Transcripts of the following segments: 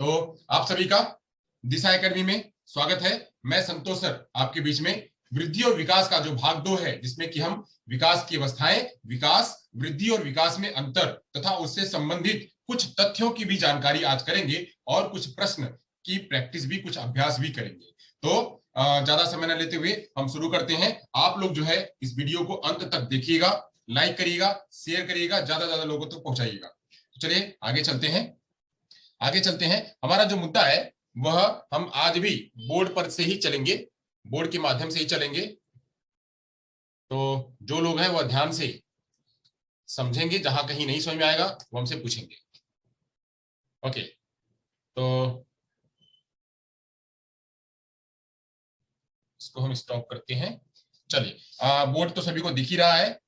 तो आप सभी का दिशा एकेडमी में स्वागत है। मैं संतोष सर आपके बीच में वृद्धि और विकास का जो भाग 2 है, जिसमें कि हम विकास की अवस्थाएं, विकास, वृद्धि और विकास में अंतर तथा उससे संबंधित कुछ तथ्यों की भी जानकारी आज करेंगे और कुछ प्रश्न की प्रैक्टिस भी, कुछ अभ्यास भी करेंगे। तो ज्यादा समय न लेते हुए हम शुरू करते हैं। आप लोग जो है इस वीडियो को अंत तक देखिएगा, लाइक करिएगा, शेयर करिएगा, ज्यादा लोगों तक पहुंचाइएगा। तो चलिए आगे चलते हैं। हमारा जो मुद्दा है वह हम आज भी बोर्ड पर से ही चलेंगे, बोर्ड के माध्यम से ही चलेंगे। तो जो लोग हैं वह ध्यान से समझेंगे, जहां कहीं नहीं समझ में आएगा वो हमसे पूछेंगे। ओके, तो इसको हम स्टॉप करते हैं। चलिए, बोर्ड तो सभी को दिख ही रहा है।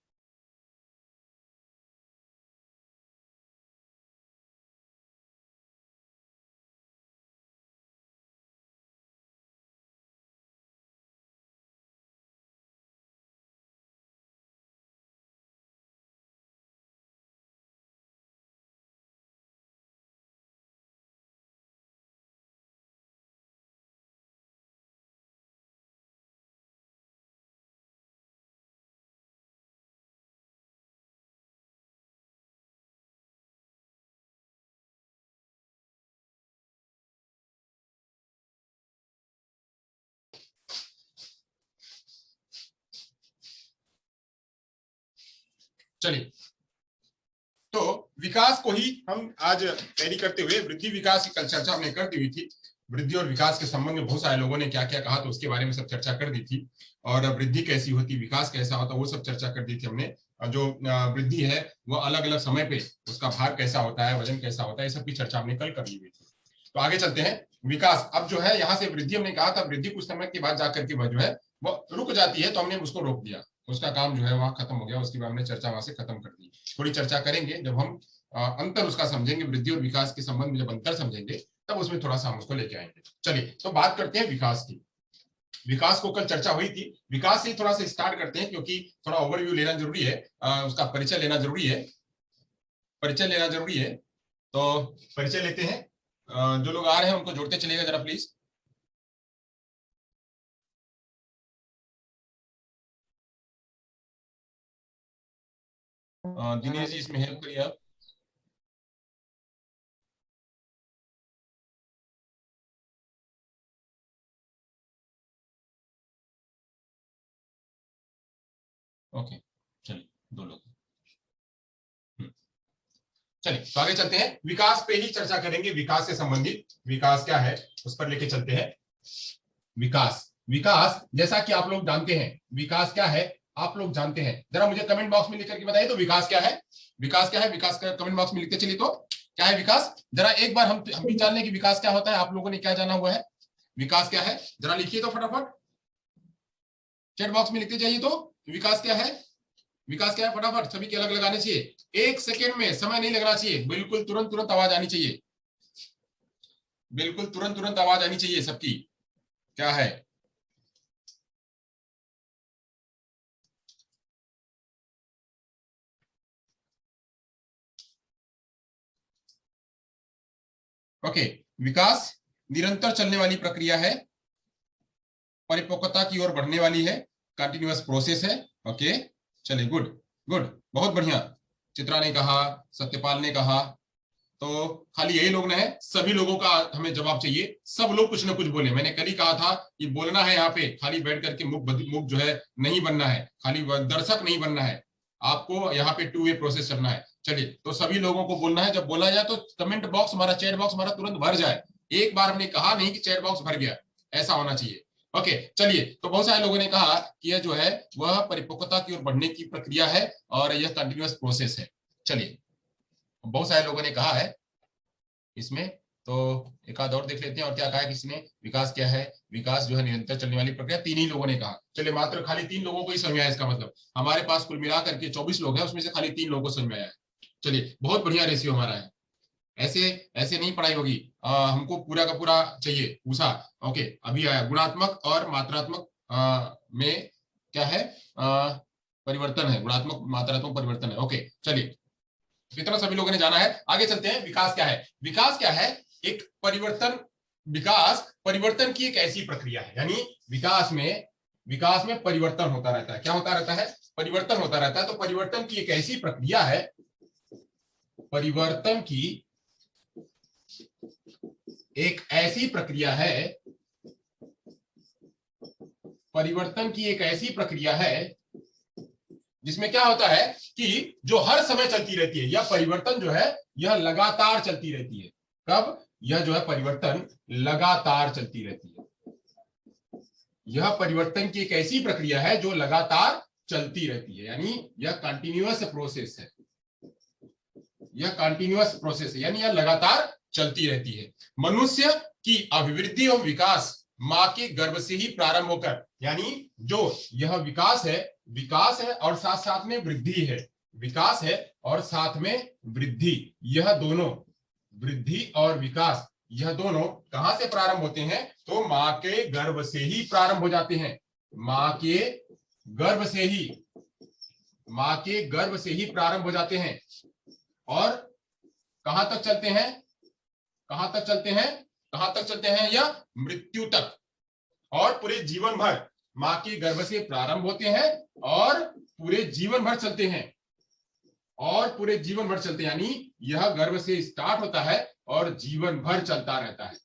चलिए, तो विकास को ही हम आज तैयारी करते हुए वृद्धि विकास की कल चर्चा हमने कर दी हुई थी। वृद्धि और विकास के संबंध में बहुत सारे लोगों ने क्या क्या कहा, तो उसके बारे में सब चर्चा कर दी थी। और वृद्धि कैसी होती, विकास कैसा होता, वो सब चर्चा कर दी थी हमने। जो वृद्धि है वो अलग अलग समय पे उसका भार कैसा होता है, वजन कैसा होता है, ये सब की चर्चा हमने कल कर ली हुई थी। तो आगे चलते हैं। विकास, अब जो है यहाँ से वृद्धि हमने कहा था, वृद्धि कुछ समय के बाद जाकर के वह जो है वो रुक जाती है, तो हमने उसको रोक दिया, उसका काम जो है वहां खत्म हो गया। उसके बाद हमने चर्चा वहां से खत्म कर दी। थोड़ी चर्चा करेंगे जब हम अंतर उसका समझेंगे, वृद्धि और विकास के संबंध में जब अंतर समझेंगे तब उसमें थोड़ा सा हम उसको लेके आएंगे। चलिए, तो बात करते हैं विकास की। विकास को कल चर्चा हुई थी, विकास से थोड़ा सा स्टार्ट करते हैं क्योंकि थोड़ा ओवरव्यू लेना जरूरी है, उसका परिचय लेना जरूरी है, तो परिचय लेते हैं। जो लोग आ रहे हैं उनको जोड़ते चलिएगा जरा प्लीज। दिनेश जी इसमें हेल्प करिए आप। ओके, चलिए, 2 लोग। चलिए, तो आगे चलते हैं। विकास पे ही चर्चा करेंगे, विकास से संबंधित विकास क्या है उस पर लेके चलते हैं। विकास जैसा कि आप लोग जानते हैं, विकास क्या है आप लोग जानते हैं, जरा मुझे कमेंट बॉक्स में लिख करके बताइए। तो विकास क्या है, विकास क्या है, विकास का कमेंट बॉक्स में लिखते चलिए। तो क्या है विकास, जरा एक बार हम भी जान लें कि विकास क्या होता है। आप लोगों ने क्या जाना हुआ है, विकास क्या है, जरा लिखिए तो फटाफट, चैट बॉक्स में लिखते जाइए। तो विकास क्या है, विकास क्या है, फटाफट सभी के अलग लगाने चाहिए। 1 सेकेंड में, समय नहीं लगना चाहिए, बिल्कुल तुरंत आवाज आनी चाहिए, बिल्कुल तुरंत आवाज आनी चाहिए सबकी। क्या है, ओके। विकास निरंतर चलने वाली प्रक्रिया है, परिपक्वता की ओर बढ़ने वाली है, कंटिन्यूअस प्रोसेस है। ओके, चलिए, गुड गुड, बहुत बढ़िया। चित्रा ने कहा, सत्यपाल ने कहा, तो खाली यही लोग नहीं है, सभी लोगों का हमें जवाब चाहिए। सब लोग कुछ ना कुछ बोले। मैंने कल ही कहा था कि बोलना है यहाँ पे, खाली बैठ करके मुख जो है नहीं बनना है, खाली दर्शक नहीं बनना है, आपको यहाँ पे 2 वे प्रोसेस करना है। चलिए, तो सभी लोगों को बोलना है। जब बोला जाए तो कमेंट बॉक्स हमारा, चैट बॉक्स हमारा तुरंत भर जाए। एक बार हमने कहा नहीं कि चैट बॉक्स भर गया, ऐसा होना चाहिए। ओके, चलिए, तो बहुत सारे लोगों ने कहा कि यह जो है वह परिपक्वता की ओर बढ़ने की प्रक्रिया है और यह कंटिन्यूअस प्रोसेस है। चलिए, बहुत सारे लोगों ने कहा है इसमें, तो एक आध और देख लेते हैं। और क्या कहा है किसने, विकास क्या है, विकास जो है निरंतर चलने वाली प्रक्रिया, 3 ही लोगों ने कहा। चलिए, मात्र खाली 3 लोगों को ही समझ आया, इसका मतलब हमारे पास कुल मिलाकर के 24 लोग हैं, उसमें से खाली 3 लोगों को समझ में आया है। चलिए, बहुत बढ़िया रेशियो हमारा है। ऐसे ऐसे नहीं पढ़ाई होगी, हमको पूरा का पूरा चाहिए उषा। ओके, अभी आया गुणात्मक और मात्रात्मक में क्या है, परिवर्तन है, गुणात्मक मात्रात्मक परिवर्तन है। ओके, चलिए, इतना सभी लोगों ने जाना है। आगे चलते हैं। विकास क्या है, विकास क्या है, एक परिवर्तन, विकास परिवर्तन की एक ऐसी प्रक्रिया है, यानी विकास में परिवर्तन होता रहता है। क्या होता रहता है? परिवर्तन होता रहता है। तो परिवर्तन की एक ऐसी प्रक्रिया है, परिवर्तन की एक ऐसी प्रक्रिया है, परिवर्तन की एक ऐसी प्रक्रिया है जिसमें क्या होता है कि जो हर समय चलती रहती है, यह परिवर्तन जो है यह लगातार चलती रहती है। कब? यह जो है परिवर्तन लगातार चलती रहती है। यह परिवर्तन की एक ऐसी प्रक्रिया है जो लगातार चलती रहती है, यानी यह कंटिन्यूअस प्रोसेस है। यह कंटिन्यूअस प्रोसेस है, यानी यह लगातार चलती रहती है। मनुष्य की अभिवृद्धि और विकास मां के गर्भ से ही प्रारंभ होकर, यानी जो यह विकास है और साथ साथ में वृद्धि है, विकास है और साथ में वृद्धि, यह दोनों, वृद्धि और विकास, यह दोनों कहां से प्रारंभ होते हैं? तो मां के गर्भ से ही प्रारंभ हो जाते हैं। मां के गर्भ से ही, मां के गर्भ से ही प्रारंभ हो जाते हैं और कहां तक चलते हैं? कहां तक चलते हैं? कहां तक चलते हैं? या मृत्यु तक। और पूरे जीवन भर मां के गर्भ से प्रारंभ होते हैं और पूरे जीवन भर चलते हैं, और पूरे जीवन भर चलते हैं, यानी यह गर्भ से स्टार्ट होता है और जीवन भर चलता रहता है,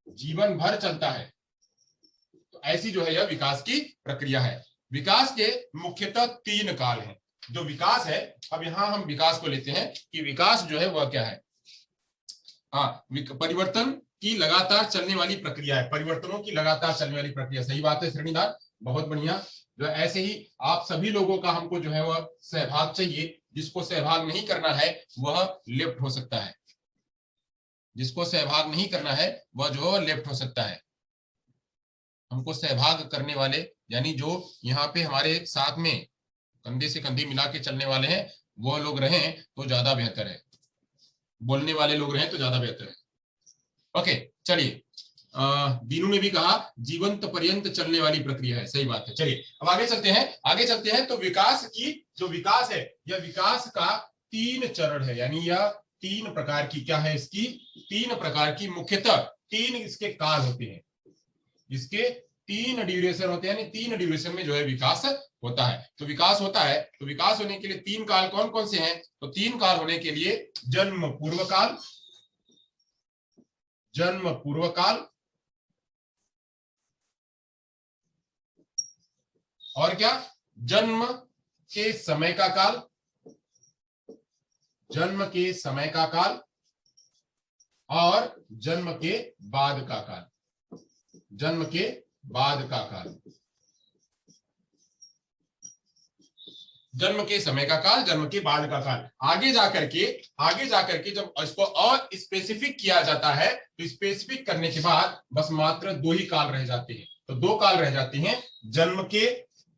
जीवन भर चलता है। तो ऐसी जो है यह विकास की प्रक्रिया है। विकास के मुख्यतः 3 काल हैं। जो विकास है, अब यहां हम विकास को लेते हैं कि विकास जो है वह क्या है। परिवर्तन की लगातार चलने वाली प्रक्रिया है, परिवर्तनों की लगातार चलने वाली प्रक्रिया। सही बात है श्रेणीदार, बहुत बढ़िया। जो ऐसे ही आप सभी लोगों का हमको जो है वह सहभाग चाहिए। जिसको सहभाग नहीं करना है वह लेफ्ट हो सकता है, जिसको सहभाग नहीं करना है वह जो लेफ्ट हो सकता है। हमको सहभाग करने वाले, यानी जो यहाँ पे हमारे साथ में कंधे से कंधे मिला के चलने वाले हैं, वह लोग रहें तो ज्यादा बेहतर है, बोलने वाले लोग रहें तो ज्यादा बेहतर है। ओके, चलिए। दीनू ने भी कहा जीवंत पर्यंत चलने वाली प्रक्रिया है। सही बात है। चलिए अब आगे चलते हैं, आगे चलते हैं। तो विकास की जो विकास है, यह विकास का 3 चरण है, यानी यह 3 प्रकार की, क्या है इसकी? 3 प्रकार की, मुख्यतः 3 इसके काल होते हैं, इसके 3 ड्यूरेशन होते हैं, यानी 3 ड्यूरेशन में जो है विकास होता है। तो विकास होता है, तो विकास होने के लिए 3 काल कौन कौन से हैं? तो 3 काल होने के लिए जन्म पूर्व काल, जन्म पूर्व काल, और क्या? जन्म के समय का काल, जन्म के समय का काल, और जन्म के बाद का काल, जन्म के बाद का काल। जन्म के समय का काल, जन्म के बाद का काल। आगे जाकर के जब इसको और स्पेसिफिक किया जाता है, तो स्पेसिफिक करने के बाद बस मात्र 2 ही काल रह जाते हैं। तो 2 काल रह जाते हैं,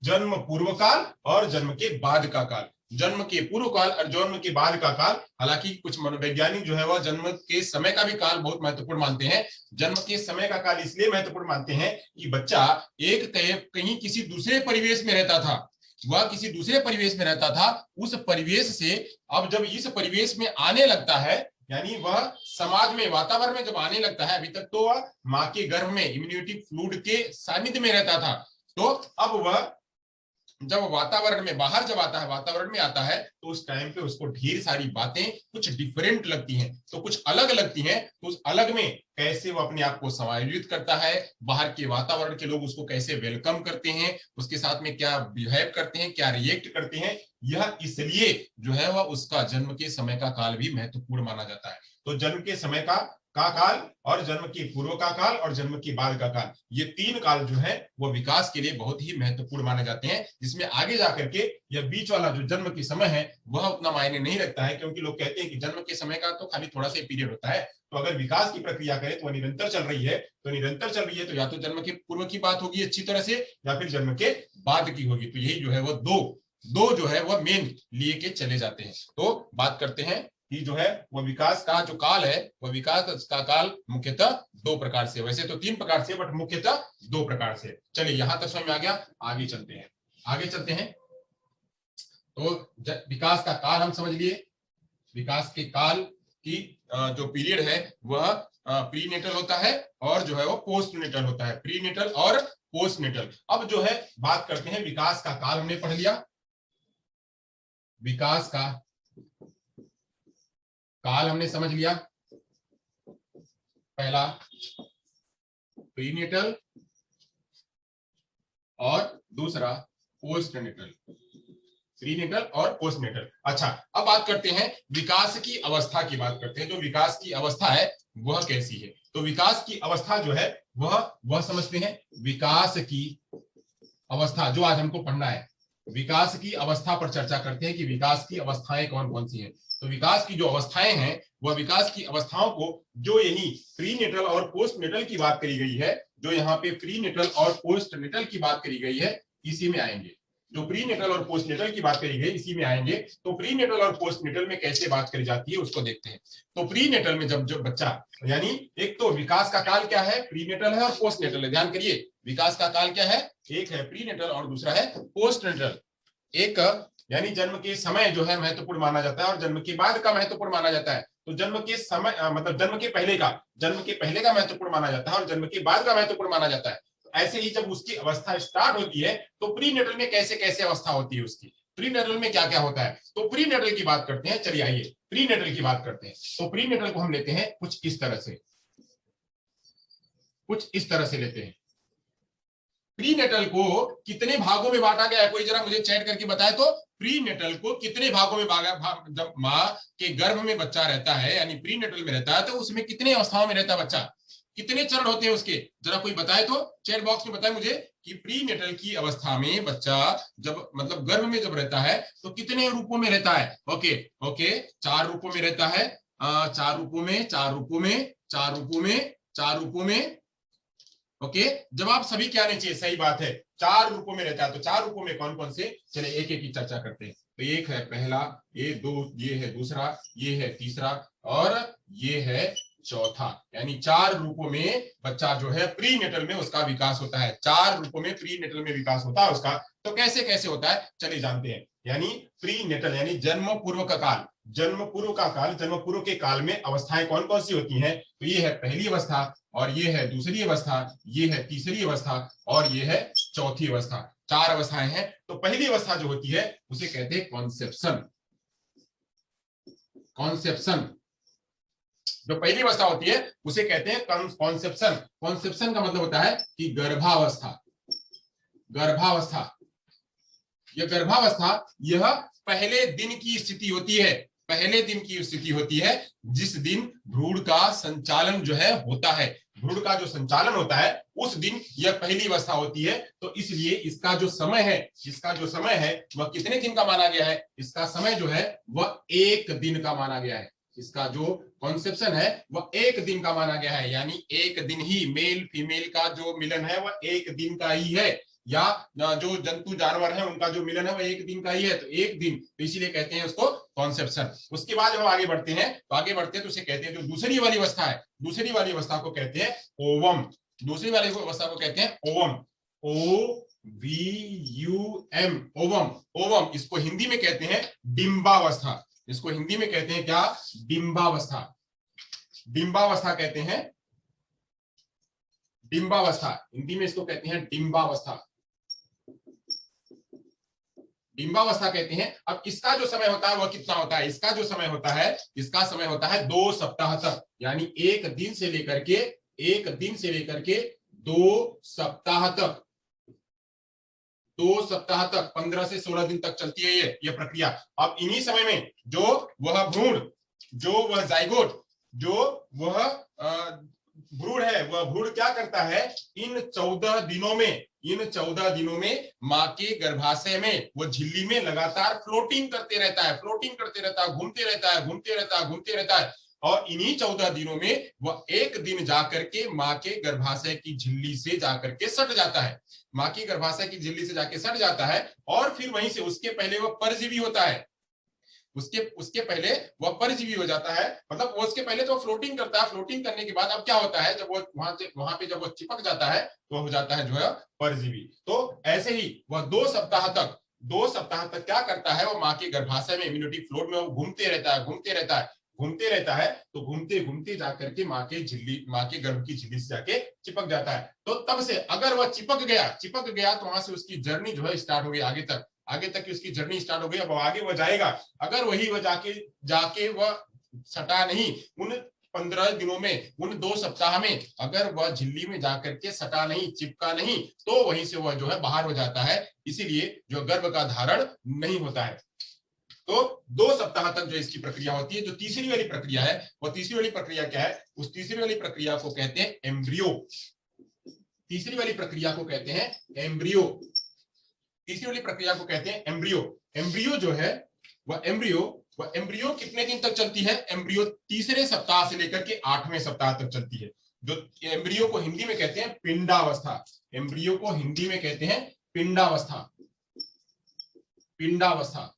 जन्म पूर्व काल और जन्म के बाद का काल। जन्म के पूर्व काल और जन्म के बाद का काल, हालांकि कुछ मनोवैज्ञानिक जो है वह जन्म के समय का भी काल बहुत महत्वपूर्ण मानते हैं। जन्म के समय का काल इसलिए महत्वपूर्ण मानते हैं कि बच्चा एक कहीं किसी दूसरे परिवेश में रहता था, वह किसी दूसरे परिवेश में रहता था, उस परिवेश से अब जब इस परिवेश में आने लगता है, यानी वह समाज में, वातावरण में जब आने लगता है, अभी तक तो वह मां के गर्भ में इम्यूनिटी फ्लूइड के सानिध्य में रहता था, तो अब वह जब वातावरण में बाहर जब आता है, वातावरण में आता है, तो उस टाइम पे उसको ढेर सारी बातें कुछ डिफरेंट लगती हैं, तो कुछ अलग लगती हैं। तो उस अलग में कैसे वो अपने आप को समायोजित करता है, बाहर के वातावरण के लोग उसको कैसे वेलकम करते हैं, उसके साथ में क्या बिहेव करते हैं, क्या रिएक्ट करते हैं, यह इसलिए जो है वह उसका जन्म के समय का काल भी महत्वपूर्ण माना जाता है। तो जन्म के समय का काल और जन्म के पूर्व का काल और जन्म के बाद का काल, ये 3 काल जो है वो विकास के लिए बहुत ही महत्वपूर्ण माने जाते हैं, जिसमें आगे जाकर के यह बीच वाला जो जन्म के समय है वह उतना मायने नहीं रखता है, क्योंकि लोग कहते हैं कि जन्म के समय का तो खाली थोड़ा सा पीरियड होता है। तो अगर विकास की प्रक्रिया करें तो वह निरंतर चल रही है, तो या तो जन्म के पूर्व की बात होगी अच्छी तरह से, या फिर जन्म के बाद की होगी। तो यही जो है वो दो जो है वह मेन लिए के चले जाते हैं। तो बात करते हैं कि जो है वह विकास का जो काल है, वह विकास का काल मुख्यतः 2 प्रकार से, वैसे तो 3 प्रकार से, बट मुख्यतः 2 प्रकार से। चलिए यहां तक समझ में आ गया, आगे चलते हैं। तो विकास का काल हम समझ लिए, विकास के काल कि जो पीरियड है वह प्रीनेटल होता है और जो है वो पोस्टनेटल होता है, प्रीनेटल और पोस्टनेटल। अब जो है बात करते हैं विकास का काल, हमने पढ़ लिया, विकास का काल हमने समझ लिया। पहला प्रीनेटल और दूसरा पोस्टनेटल, प्रीनेटल और पोस्टनेटल। अच्छा, अब बात करते हैं विकास की अवस्था की बात करते हैं। जो विकास की अवस्था है वह कैसी है? तो विकास की अवस्था जो है वह समझते हैं। विकास की अवस्था जो आज हमको पढ़ना है, विकास की अवस्था पर चर्चा करते हैं कि विकास की अवस्थाएं कौन कौन सी हैं। तो विकास की जो अवस्थाएं हैं वह विकास की अवस्थाओं को जो यही प्रीनेटल और पोस्टनेटल की बात करी गई है, जो यहाँ पे प्रीनेटल और पोस्टनेटल की बात करी गई है, इसी में आएंगे। जो प्रीनेटल और पोस्टनेटल की बात करी गई इसी में आएंगे। तो प्रीनेटल और पोस्टनेटल में कैसे बात करी जाती है उसको देखते हैं। तो प्रीनेटल में जब बच्चा, यानी एक तो विकास का काल क्या है, प्रीनेटल है और पोस्टनेटल है। ध्यान करिए, विकास का काल क्या है, एक है प्रीनेटल और दूसरा है पोस्टनेटल। एक यानी जन्म के समय जो है महत्वपूर्ण माना जाता है और जन्म के बाद का महत्वपूर्ण माना जाता है। तो जन्म के समय मतलब जन्म के पहले का महत्वपूर्ण माना जाता है और जन्म के बाद का महत्वपूर्ण माना जाता है। ऐसे ही जब उसकी अवस्था स्टार्ट होती है तो प्रीनेटल में कैसे कैसे अवस्था होती है उसकी, प्रीनेटल में क्या क्या होता है। तो प्रीनेटल की बात करते हैं। चलिए आइए प्रीनेटल की बात करते हैं। तो प्रीनेटल को हम लेते हैं कुछ इस तरह से लेते हैं। प्रीनेटल को कितने भागों में बांटा गया है, कोई जरा मुझे चैट करके बताए तो। प्रीनेटल को कितने भागों में जब माँ के गर्भ में बच्चा रहता है यानी प्रीनेटल में रहता है तो उसमें कितने अवस्थाओं में रहता है बच्चा, कितने चरण होते हैं उसके, जरा कोई बताए तो चैट बॉक्स में बताए मुझे कि प्रीनेटल की अवस्था में बच्चा जब मतलब गर्भ में जब रहता है तो कितने रूपों में रहता है। ओके ओके, 4 रूपों में रहता है। 4 रूपों में। ओके, जवाब सभी क्या आने चाहिए, सही बात है, 4 रूपों में रहता है। तो 4 रूपों में कौन कौन से, चले एक एक की चर्चा करते हैं। तो एक है पहला, ये 2, ये है दूसरा, ये है तीसरा और ये है चौथा। यानी 4 रूपों में बच्चा जो है प्रीनेटल में उसका विकास होता है। 4 रूपों में प्रीनेटल में विकास होता है उसका। तो कैसे कैसे होता है चलिए जानते हैं। यानी प्रीनेटल यानी जन्म पूर्व का काल, जन्म पूर्व के काल में अवस्थाएं कौन कौन सी होती हैं। तो ये है पहली अवस्था और ये है दूसरी अवस्था, ये है तीसरी अवस्था और ये है चौथी अवस्था। 4 अवस्थाएं हैं। तो पहली अवस्था जो होती है उसे कहते हैं कॉन्सेप्शन। जो पहली अवस्था होती है उसे कहते हैं कॉन्सेप्शन। कॉन्सेप्शन का मतलब होता है कि गर्भावस्था। यह पहले दिन की स्थिति होती है जिस दिन भ्रूण का संचालन जो है होता है। भ्रूण का जो संचालन होता है उस दिन यह पहली अवस्था होती है। तो इसलिए इसका जो समय है वह कितने दिन का माना गया है, इसका समय जो है वह 1 दिन का माना गया है। इसका जो कॉन्सेप्शन है वह 1 दिन का माना गया है। यानी 1 दिन ही मेल फीमेल का जो मिलन है वह 1 दिन का ही है, या जो जंतु जानवर है उनका जो मिलन है वह 1 दिन का ही है। तो 1 दिन, तो इसीलिए कहते हैं उसको कॉन्सेप्शन। उसके बाद हम आगे बढ़ते हैं तो उसे कहते हैं जो दूसरी वाली अवस्था को कहते हैं ओवम। OVUM, ovum. इसको हिंदी में कहते हैं डिंबावस्था। क्या, डिंबावस्था कहते हैं। हिंदी में इसको कहते हैं डिंबावस्था कहते हैं। अब इसका जो समय होता है वह कितना होता है, इसका समय होता है 2 सप्ताह तक। यानी 1 दिन से लेकर के 2 सप्ताह तक 15 से 16 दिन तक चलती है ये प्रक्रिया। अब इन्हीं समय में जो वह भ्रूण, भ्रूण है वह भ्रूण क्या करता है, इन 14 दिनों में माँ के गर्भाशय में वो झिल्ली में लगातार फ्लोटिंग करते रहता है, घूमते रहता है। और इन्हीं 14 दिनों में वह 1 दिन जाकर के माँ के गर्भाशय की झिल्ली से जाकर के सट जाता है। और फिर वहीं से उसके पहले वह परजीवी होता है। उसके पहले वह परजीवी हो जाता है। मतलब वो उसके पहले तो फ्लोटिंग करता है। फ्लोटिंग करने के बाद अब क्या होता है, जब वो वहां पे जब वो चिपक जाता है तो हो जाता है जो है परजीवी। तो ऐसे ही वह 2 सप्ताह तक क्या करता है, वो माँ के गर्भाशय में इम्यूनिटी फ्लोर में वो घूमते रहता है। घूमते रहता है तो घूमते घूमते जाकर के माँ के गर्भ की झिल्ली से जाके चिपक जाता है। तो तब से अगर वह चिपक गया तो वहां से उसकी जर्नी जो है स्टार्ट हो गई, आगे तक की उसकी जर्नी स्टार्ट हो गई। अब आगे वह जाएगा, अगर वही वह जाके वह सटा नहीं उन 15 दिनों में, उन 2 सप्ताह में अगर वह झिल्ली में जाकर के सटा नहीं, चिपका नहीं, तो वहीं से वह जो है बाहर हो जाता है, इसीलिए जो गर्भ का धारण नहीं होता है। तो 2 सप्ताह तक जो इसकी प्रक्रिया होती है। जो तीसरी वाली प्रक्रिया है, वो तीसरी वाली प्रक्रिया क्या है? उस तीसरी वाली प्रक्रिया को कहते हैं एम्ब्रियो। तीसरी वाली प्रक्रिया को कहते हैं एम्ब्रियो। तीसरी वाली प्रक्रिया को कहते हैं एम्ब्रियो। एम्ब्रियो जो है वह एम्ब्रियो कितने दिन तक चलती है? एम्ब्रियो तीसरे सप्ताह से लेकर के 8वें सप्ताह तक चलती है। जो एम्ब्रियो को हिंदी में कहते हैं पिंडावस्था। एम्ब्रियो को हिंदी में कहते हैं पिंडावस्था। पिंडावस्था।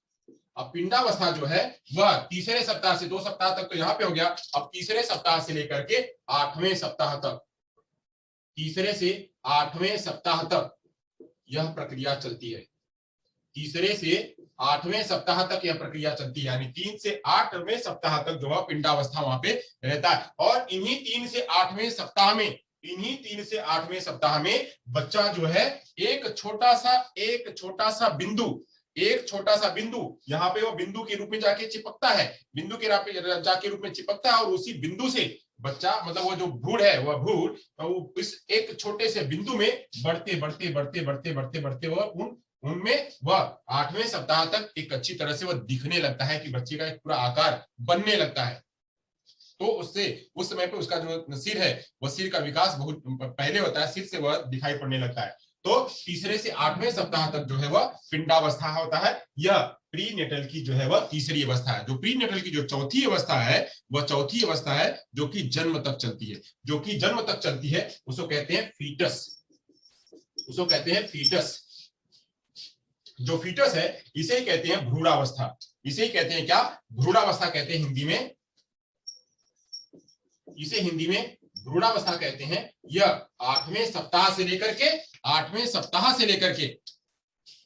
अब पिंडावस्था जो है वह तीसरे सप्ताह से 2 सप्ताह तक तो यहां पे हो गया। अब तीसरे सप्ताह से लेकर के 8वें सप्ताह तक, तीसरे से 8वें सप्ताह तक यह प्रक्रिया चलती है। तीसरे से 8वें सप्ताह तक यह प्रक्रिया चलती है, यानी 3 से 8वें सप्ताह तक जो है पिंडावस्था वहां पे रहता है। और इन्हीं 3 से 8वें सप्ताह में, इन्हीं 3 से 8वें सप्ताह में बच्चा जो है एक छोटा सा बिंदु यहाँ पे वो बिंदु के रूप में जाके चिपकता है, बिंदु के जाके रूप में चिपकता है। और उसी बिंदु से बच्चा, मतलब वो जो भ्रूण है, वह भ्रूण तो इस एक छोटे से बिंदु में बढ़ते वो उनमें वह 8वें सप्ताह तक एक अच्छी तरह से वह दिखने लगता है कि बच्चे का एक पूरा आकार बनने लगता है। तो उससे उस समय पे उसका जो सिर है, वह सिर का विकास बहुत पहले होता है, सिर से वह दिखाई पड़ने लगता है। तो तीसरे से 8वें सप्ताह तक जो है वह पिंडावस्था होता है। यह प्रीनेटल की जो है वह तीसरी अवस्था है। जो प्रीनेटल की जो चौथी अवस्था है, वह चौथी अवस्था है जो कि जन्म तक चलती है। जो कि जन्म तक चलती है उसको कहते हैं फीटस। उसको कहते हैं फीटस। जो फीटस है इसे ही कहते हैं भ्रूणावस्था। इसे ही कहते हैं क्या? भ्रूणावस्था कहते हैं हिंदी में। इसे हिंदी में भ्रूणावस्था कहते हैं। यह 8वें सप्ताह से लेकर के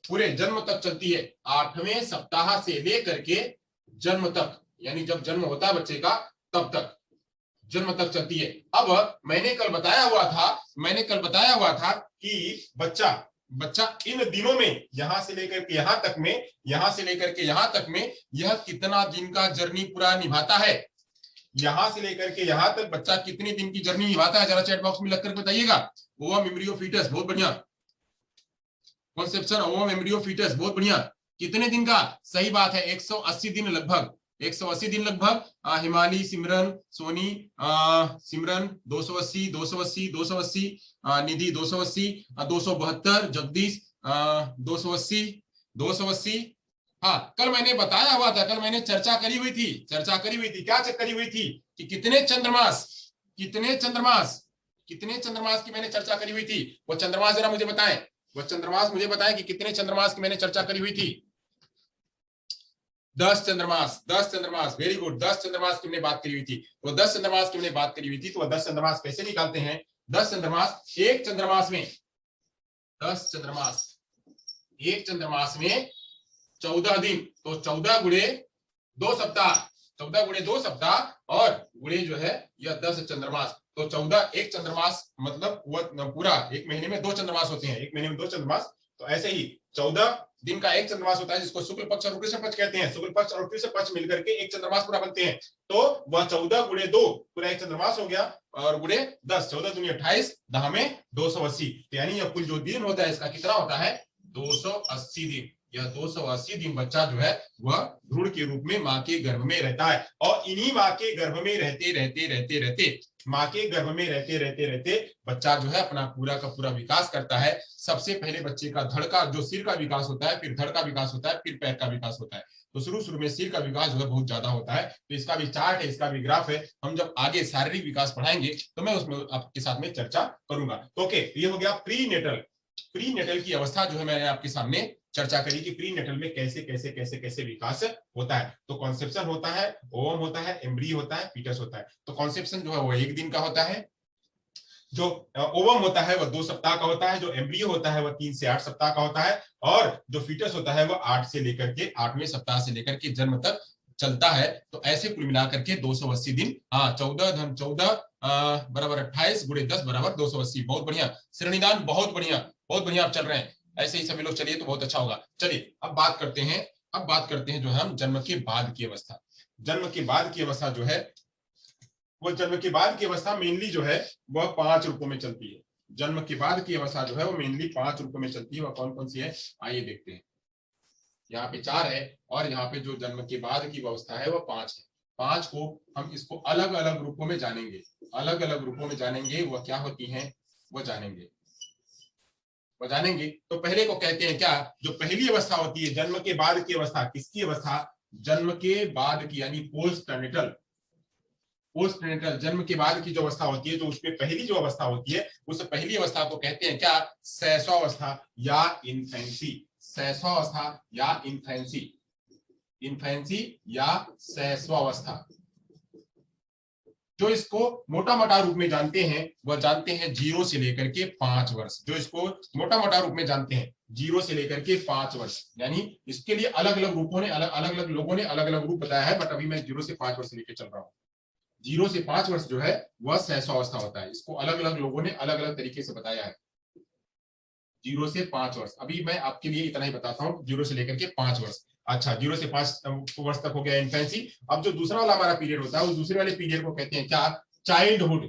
पूरे जन्म तक चलती है। 8वें सप्ताह से लेकर के जन्म तक, यानी जब जन्म होता है बच्चे का तब तक, जन्म तक चलती है। अब मैंने कल बताया हुआ था कि बच्चा इन दिनों में, यहां से लेकर के यहां तक में यह कितना दिन का जर्नी पूरा निभाता है। यहां से लेकर के यहां तक बच्चा कितने दिन की जर्नी निभाता है, जरा चैट बॉक्स में लिखकर बताइएगा। ओवम एम्ब्रियो फीटस, बहुत बढ़िया कॉन्सेप्शन। ओवम एम्ब्रियो फीटस, बहुत बढ़िया। कितने दिन का? सही बात है, 180 दिन लगभग, 180 दिन लगभग। हिमाली, सिमरन, सोनी, सिमरन 280, निधि 280, 272, जगदीश 280। हाँ, कल मैंने बताया हुआ था, कल मैंने चर्चा करी हुई थी। क्या करी हुई थी कि कितने चंद्रमास की मैंने चर्चा करी हुई थी। वो चंद्रमास जरा मुझे बताएं, कि कितने चंद्रमास की मैंने चर्चा करी हुई थी। 10 चंद्रमास, वेरी गुड। 10 चंद्रमास की हमने बात करी हुई थी। तो 10 चंद्रमास की हमने बात करी हुई थी। तो 10 चंद्रमास कैसे निकालते हैं? 10 चंद्रमास, एक चंद्रमास में 10 चंद्रमास, एक चंद्रमास में 14 दिन, तो 14 गुणे 2 सप्ताह और गुणे जो है यह 10 चंद्रमास। तो 14 एक चंद्रमास, मतलब वह पूरा एक महीने में 2 चंद्रमास होते हैं, एक महीने में 2 चंद्रमास। तो ऐसे ही 14 दिन का एक चंद्रमास होता है, जिसको शुक्ल पक्ष और कृष्ण पक्ष कहते हैं। शुक्ल पक्ष और कृष्ण पक्ष मिलकर के एक चंद्रमास पूरा बनते हैं। तो वह 14 गुणे 2 पूरा एक चंद्रमास हो गया, और गुणे 10, 14 दूनी 28, 10 में 280। यानी यह कुल जो दिन होता है इसका कितना होता है? 280 दिन। यह 280 दिन बच्चा जो है वह भ्रूण के रूप में मां के गर्भ में रहता है। और इन्हीं मां के गर्भ में रहते बच्चा जो है अपना पूरा का पूरा विकास करता है। सबसे पहले बच्चे का धड़ का, जो सिर का विकास होता है, फिर धड़ का विकास होता है, फिर पैर का विकास होता है। तो शुरू में सिर का विकास जो है बहुत ज्यादा होता है। तो इसका भी चार्ट है, इसका भी ग्राफ है। हम जब आगे शारीरिक विकास पढ़ाएंगे तो मैं उसमें आपके साथ में चर्चा करूंगा। तो ओके, ये हो गया प्रीनेटल की अवस्था जो है मैंने आपके सामने चर्चा करी कि प्रीनेटल में कैसे विकास होता है। तो कॉन्सेप्शन होता है, ओवम होता है, एम्ब्रियो होता है, फीटस होता है। तो कॉन्सेप्शन जो है वो 1 दिन का होता है, जो ओवम होता है वह 2 सप्ताह का होता है, जो एम्ब्रियो होता है वह 3 से 8 सप्ताह का होता है, और जो फीटस होता है वह 8 से लेकर के 8वें सप्ताह से लेकर के जन्म तक चलता है, तो ऐसे कुल मिलाकर के 280 दिन, हाँ 14 धन 14 बराबर 28 गुणे 10 बराबर 280। बहुत बढ़िया श्रेणीदान, बहुत बढ़िया, बहुत बढ़िया आप चल रहे हैं, ऐसे ही सभी लोग चलिए तो बहुत अच्छा होगा। चलिए अब बात करते हैं, अब बात करते हैं जो है हम जन्म के बाद की अवस्था। जन्म के बाद की अवस्था जो है, वो जन्म के बाद की अवस्था मेनली जो है वह 5 रूपों में चलती है। जन्म के बाद की अवस्था जो है वो मेनली 5 रूपों में चलती है। वह कौन कौन सी है, आइए देखते हैं। यहाँ पे 4 है और यहाँ पे जो जन्म के बाद की व्यवस्था है वह 5 है। 5 को हम इसको अलग अलग रूपों में जानेंगे, अलग अलग रूपों में जानेंगे, वह क्या होती हैं वह जानेंगे, वह जानेंगे। तो पहले को कहते हैं क्या, जो पहली अवस्था होती है जन्म के बाद की अवस्था, किसकी अवस्था, जन्म के बाद की, यानी पोस्टनेटल। पोस्टनेटल जन्म के बाद की जो अवस्था होती है, जो उसमें पहली जो अवस्था होती है, उस पहली अवस्था को कहते हैं क्या, शैशवावस्था या इन्फेंसी। शैशवावस्था या इन्फेंसी, इन्फेंसी या शैशवावस्था। जो इसको मोटा मोटा रूप में जानते हैं वह जानते हैं 0 से लेकर के 5 वर्ष। जो इसको मोटा मोटा रूप में जानते हैं 0 से लेकर के 5 वर्ष, यानी इसके लिए अलग अलग रूपों ने, अलग अलग लोगों ने अलग अलग रूप बताया है, बट अभी मैं 0 से 5 वर्ष लेके चल रहा हूँ। 0 से 5 वर्ष जो है वह शैशवावस्था होता है। इसको अलग अलग लोगों ने अलग अलग तरीके से बताया है। 0 से 5 वर्ष, अभी मैं आपके लिए इतना ही बताता हूँ, 0 से लेकर के 5 वर्ष। अच्छा, 0 से 5 वर्ष तक हो गया इन्फेंसी। अब जो दूसरा वाला हमारा पीरियड होता है, उस दूसरे वाले पीरियड को कहते हैं क्या, चाइल्डहुड।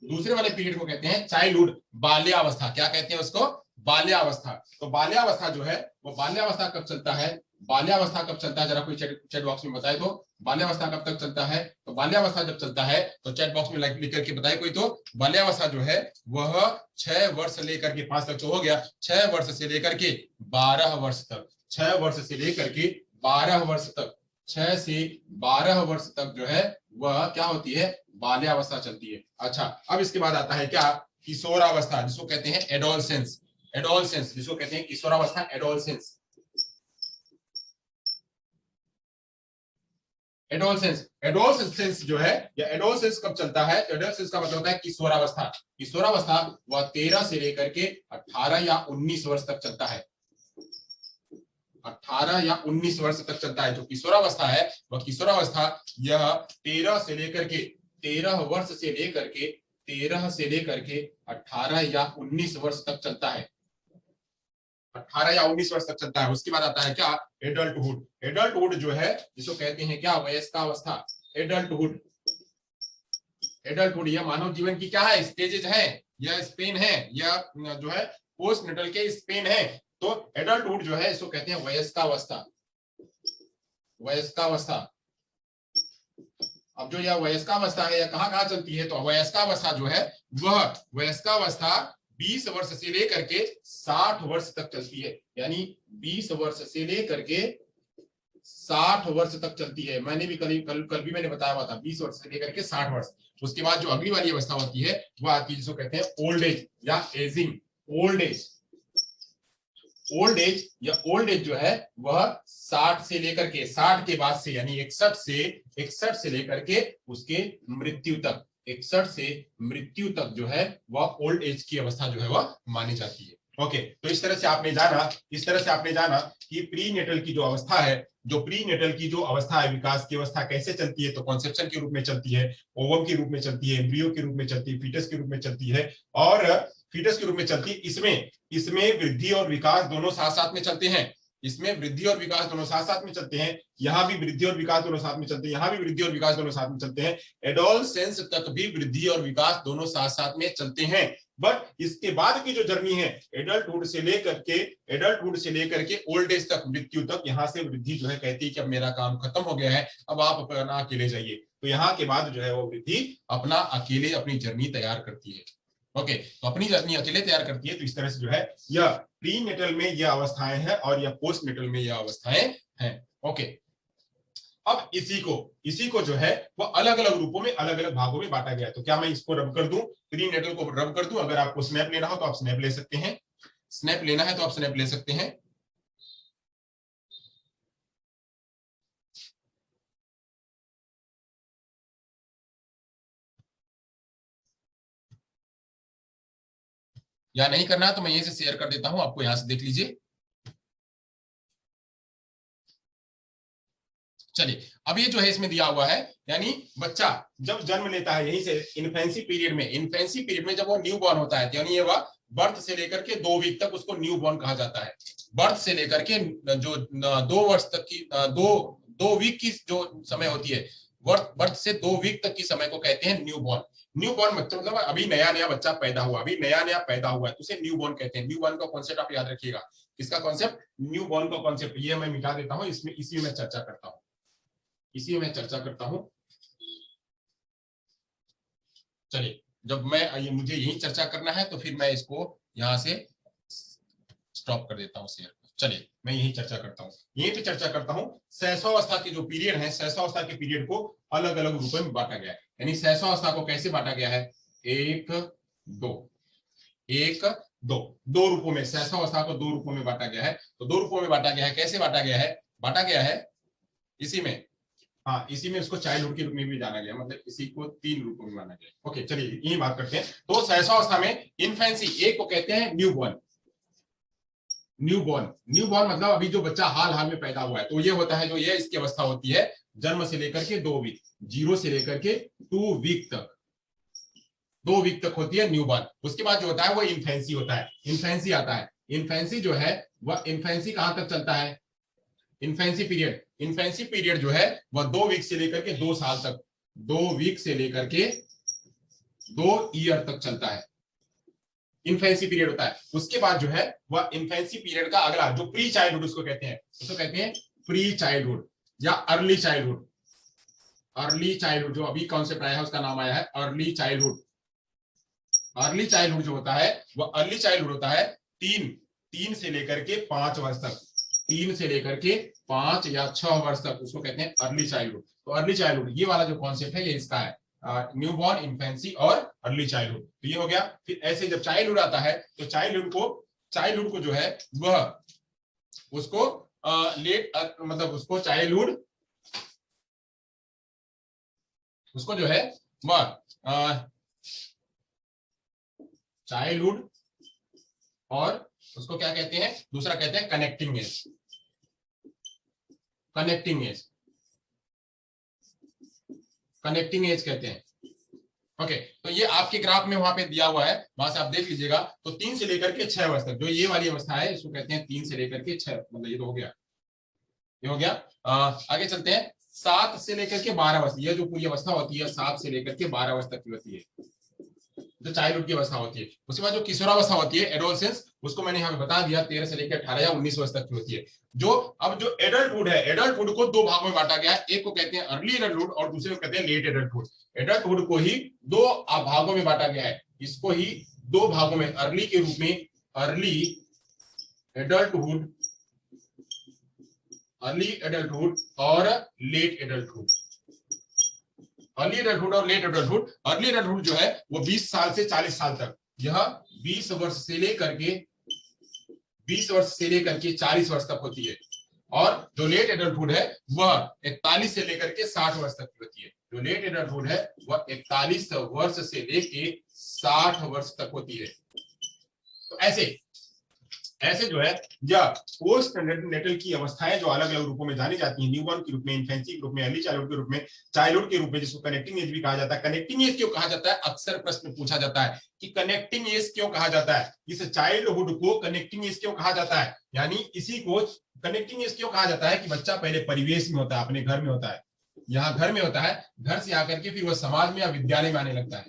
दूसरे वाले पीरियड को कहते हैं चाइल्डहुड, बाल्यावस्था। क्या कहते हैं उसको, बाल्यावस्था। तो बाल्यावस्था जो है वो बाल्यावस्था कब चलता है, बाल्यावस्था कब चलता है, जरा कोई चैट बॉक्स में बताए तो, बाल्यावस्था कब तक चलता है। तो बाल्यावस्था जब चलता है तो चैट बॉक्स में लिख करके बताए कोई तो। बाल्यावस्था जो है वह 6 वर्ष से लेकर के 5 तक, जो हो गया 6 वर्ष से लेकर के 12 वर्ष तक, 6 वर्ष से लेकर के 12 वर्ष तक, 6 से 12 वर्ष तक जो है वह क्या होती है, बाल्यावस्था चलती है। अच्छा, अब इसके बाद आता है क्या, किशोरावस्था, जिसको कहते हैं एडोलसेंस। एडोलसेंस जिसको कहते हैं किशोरावस्था, एडोलसेंस। एडोलसेंस, एडोलसेंस जो है, या एडोलसेंस कब चलता है, एडोलसेंस का मतलब होता है किशोरावस्था। किशोरावस्था वह 13 से लेकर के 18 या 19 वर्ष तक चलता है। 18 या 19 वर्ष तक चलता है। जो किशोरावस्था है वह किशोरावस्था यह 13 से लेकर के 13 वर्ष से लेकर के 13 से लेकर के 18 या 19 वर्ष तक चलता है। 18 या 19 वर्ष तक चलता है। उसके बाद आता है क्या, एडल्टहुड। एडल्टहुड जो है जिसको कहते हैं क्या, वयस्कावस्था। एडल्टहुड, एडल्टहुड यह मानव जीवन की क्या है, स्टेजेस है, यह स्पेन है, यह जो है पोस्ट नेटल के स्पेन है। तो एडल्टहुड जो है इसको कहते हैं वयस्कावस्था, वयस्कावस्था। अब जो यह वयस्कावस्था है यह कहाँ कहाँ चलती है, तो वयस्कावस्था जो है वह वयस्कावस्था 20 वर्ष से लेकर के 60 वर्ष तक चलती है। यानी 20 वर्ष से लेकर के 60 वर्ष तक चलती है। मैंने भी कल भी मैंने बताया हुआ था, 20 वर्ष से लेकर के 60 वर्ष। उसके बाद जो अगली वाली अवस्था होती है वह आती है जिसको कहते हैं ओल्ड एज या ageing. Old age, old age या ओल्ड एज जो है वह 60 से लेकर के 60 के बाद से, यानी 61 से लेकर के उसके मृत्यु तक, 61 से मृत्यु तक जो है वह ओल्ड एज की अवस्था जो है वह मानी जाती है। ओके, तो इस तरह से आपने जाना, इस तरह से आपने जाना कि प्री नेटल की जो अवस्था है, जो प्री नेटल की जो अवस्था है, विकास की अवस्था कैसे चलती है, तो कॉन्सेप्शन के रूप में चलती है, ओवम के रूप में चलती है, एम्ब्रियो के रूप में चलती है, फीटस के रूप में चलती है, और फीटस के रूप में चलती है। इसमें वृद्धि और विकास दोनों साथ साथ में चलते हैं। इसमें वृद्धि और विकास दोनों साथ साथ में चलते हैं। यहाँ भी वृद्धि और विकास दोनों साथ में चलते हैं, यहाँ भी वृद्धि और विकास दोनों साथ में चलते हैं। एडोलसेंस तक भी वृद्धि और विकास दोनों साथ साथ में चलते हैं। बट इसके बाद की जो जर्नी है, एडल्टहुड से लेकर के ओल्ड एज तक, मृत्यु तक, यहाँ से वृद्धि जो है कहती है कि अब मेरा काम खत्म हो गया है, अब आप अपना अकेले जाइए। तो यहाँ के बाद जो है वो वृद्धि अपना अकेले अपनी जर्नी तैयार करती है। ओके, तो अपनी जर्नी अकेले तैयार करती है। तो इस तरह से जो है यह प्री नेटल में यह अवस्थाएं हैं और यह पोस्ट नेटल में यह अवस्थाएं हैं। ओके, अब इसी को जो है वो अलग अलग रूपों में, अलग अलग भागों में बांटा गया है। तो क्या मैं इसको रब कर दूं, प्री नेटल को रब कर दूं? अगर आपको स्नैप लेना हो तो आप स्नैप ले सकते हैं, स्नैप लेना है तो आप स्नैप ले सकते हैं। या नहीं करना है तो मैं यहीं से शेयर कर देता हूं, आपको यहां से देख लीजिए। चलिए अब ये जो है इसमें दिया हुआ है, यानी बच्चा जब जन्म लेता है यहीं से इन्फेंसी पीरियड में जब वो न्यू बॉर्न होता है, यानी ये वह बर्थ से लेकर के 2 वीक तक उसको न्यू बॉर्न कहा जाता है। बर्थ से लेकर के जो 2 वर्ष तक की 2 वीक की जो समय होती है, बर्थ से 2 वीक तक की समय को कहते हैं न्यू बॉर्न। न्यू बॉर्न मतलब अभी नया नया बच्चा पैदा हुआ, अभी नया नया पैदा हुआ है तो उसे न्यू बॉर्न कहते हैं। न्यू बॉर्न का कॉन्सेप्ट आप याद रखिएगा, किसका कॉन्सेप्ट? न्यू बॉर्न का कॉन्सेप्ट। ये मैं मिटा देता हूं, इसमें इसी में चर्चा करता हूं, इसी में चर्चा करता हूं। चलिए जब मैं ये मुझे यही चर्चा करना है तो फिर मैं इसको यहां से स्टॉप कर देता हूं शेयर। चलिए मैं यही चर्चा करता हूं, यही पे चर्चा करता हूं। शैशवावस्था के जो पीरियड है, शैशवावस्था के पीरियड को अलग अलग रूपों में बांटा गया है। यानी शैशवावस्था को कैसे बांटा गया है? 1 2 1 2 दो रूपों में, शैशवावस्था को 2 रूपों में बांटा गया है। तो 2 रूपों में बांटा गया है। कैसे बांटा गया है? बांटा गया है इसी में, हाँ इसी में उसको चाइल्डहुड के रूप में भी जाना गया, मतलब इसी को 3 रूपों में माना गया। ओके चलिए यही बात करते हैं। तो शैशवावस्था में इन्फेंसी, एक को कहते हैं न्यू बॉर्न। न्यू बॉर्न मतलब अभी जो बच्चा हाल में पैदा हुआ है, तो ये होता है जो ये इसकी अवस्था होती है जन्म से लेकर के 2 वीक, 0 से लेकर के 2 वीक तक, 2 वीक तक होती है न्यू बॉर्न। उसके बाद जो होता है वो इन्फेंसी होता है, इन्फेंसी आता है। इन्फेंसी जो है वह इन्फेंसी कहां तक चलता है? इन्फेंसी पीरियड जो है वह 2 वीक से लेकर के 2 साल तक, 2 वीक से लेकर के 2 ईयर तक चलता है, इन्फेंसी पीरियड होता है। उसके बाद जो है वह इन्फेंसी पीरियड का अगला जो प्री चाइल्डहुड उसको कहते हैं, उसको कहते हैं प्री चाइल्डहुड या अर्ली चाइल्डहुड। अर्ली चाइल्डहुड जो अभी कॉन्सेप्ट आया है उसका नाम आया है अर्ली चाइल्डहुड। अर्ली चाइल्डहुड जो होता है वह अर्ली चाइल्डहुड होता है 3 से लेकर के 5 वर्ष तक, 3 से लेकर के 5 या 6 वर्ष तक उसको कहते हैं अर्ली चाइल्डहुड। तो अर्ली चाइल्डहुड ये वाला जो कॉन्सेप्ट है ये इसका है, न्यू बॉर्न, इन्फेंसी और अर्ली चाइल्डहुड। तो ये हो गया। फिर ऐसे जब चाइल्डहुड आता है तो चाइल्डहुड को जो है वह उसको लेट मतलब उसको उसको जो है वह चाइल्डहुड और उसको क्या कहते हैं? दूसरा कहते हैं कनेक्टिंग एज। कनेक्टिंग एज कहते हैं। ओके तो ये आपके ग्राफ में वहां पे दिया हुआ है, वहां से आप देख लीजिएगा। तो 3 से लेकर के 6 वर्ष तक जो ये वाली अवस्था है इसको कहते हैं 3 से लेकर के 6, मतलब ये तो हो गया, ये हो गया। आगे चलते हैं 7 से लेकर के 12 वर्ष, ये जो पूरी अवस्था होती है 7 से लेकर के 12 वर्ष तक की होती है, जो चाइल्डहुड की अवस्था होती है। उसके बाद जो किशोरावस्था होती है एडोलसेंस, उसको मैंने यहाँ पे बता दिया 13 से लेकर 18 या 19 वर्ष तक की होती है। जो एडल्टहुड है, एडल्टहुड को 2 भागों में बांटा गया है, एक को कहते हैं अर्ली एडल्टहुड और दूसरे को कहते हैं लेट एडल्टहुड। एडल्टहुड को ही 2 भागों में बांटा गया है, इसको ही 2 भागों में अर्ली के रूप में, अर्ली एडल्टहुड और लेट एडल्टहुड। अर्ली एडल्टहुड और लेट एडल्टहुड। अर्ली एडल्टहुड जो है वो 20 साल से 40 साल तक, यह 20 वर्ष से लेकर के 40 वर्ष तक होती है। और जो लेट एडल्टहुड है वह 41 से लेकर के 60 वर्ष तक होती है। जो लेट एडल्टहुड है वह 41 वर्ष से लेके 60 वर्ष तक होती है। तो ऐसे जो है या पोस्ट नेटल की अवस्थाएं जो अलग अलग रूपों में जानी जाती हैं, न्यूबॉर्न के रूप में, इन्फेंसी के रूप में, अर्ली चाइल्डहुड के रूप में, चाइल्डहुड के रूप में, जिसको कनेक्टिंग एज भी कहा जाता है। कनेक्टिंग एज क्यों कहा जाता है? अक्सर प्रश्न पूछा जाता है कि कनेक्टिंग एज क्यों कहा जाता है, इस चाइल्डहुड को कनेक्टिंग एज क्यों कहा जाता है। यानी इसी को कनेक्टिंग एज क्यों कहा जाता है कि बच्चा पहले परिवेश में होता है, अपने घर में होता है, यहाँ घर में होता है, घर से आकर के फिर वह समाज में या विद्यालय में आने लगता है,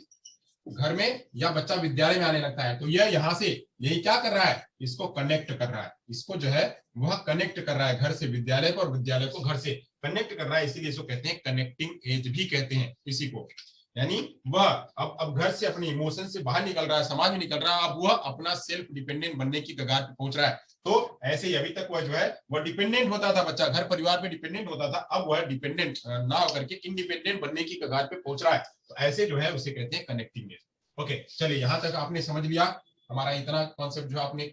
घर में या बच्चा विद्यालय में आने लगता है। तो यह यहाँ से यही क्या कर रहा है? इसको कनेक्ट कर रहा है, इसको जो है वह कनेक्ट कर रहा है, घर से विद्यालय को और विद्यालय को घर से कनेक्ट कर रहा है, इसीलिए इसको कहते हैं कनेक्टिंग एज भी कहते हैं इसी को। यानी वह अब घर से अपने इमोशन से बाहर निकल रहा है, समाज में निकल रहा है, अब वह अपना सेल्फ डिपेंडेंट बनने की कगार पे पहुंच रहा है। तो ऐसे ही अभी तक वह जो है वह डिपेंडेंट होता था, बच्चा घर परिवार पे डिपेंडेंट होता था, अब वह डिपेंडेंट ना होकर के इंडिपेंडेंट बनने की कगार पे पहुंच रहा है। तो ऐसे जो है उसे कहते हैं कनेक्टिंग एज। ओके चलिए यहाँ तक आपने समझ लिया, हमारा इतना कॉन्सेप्ट जो आपने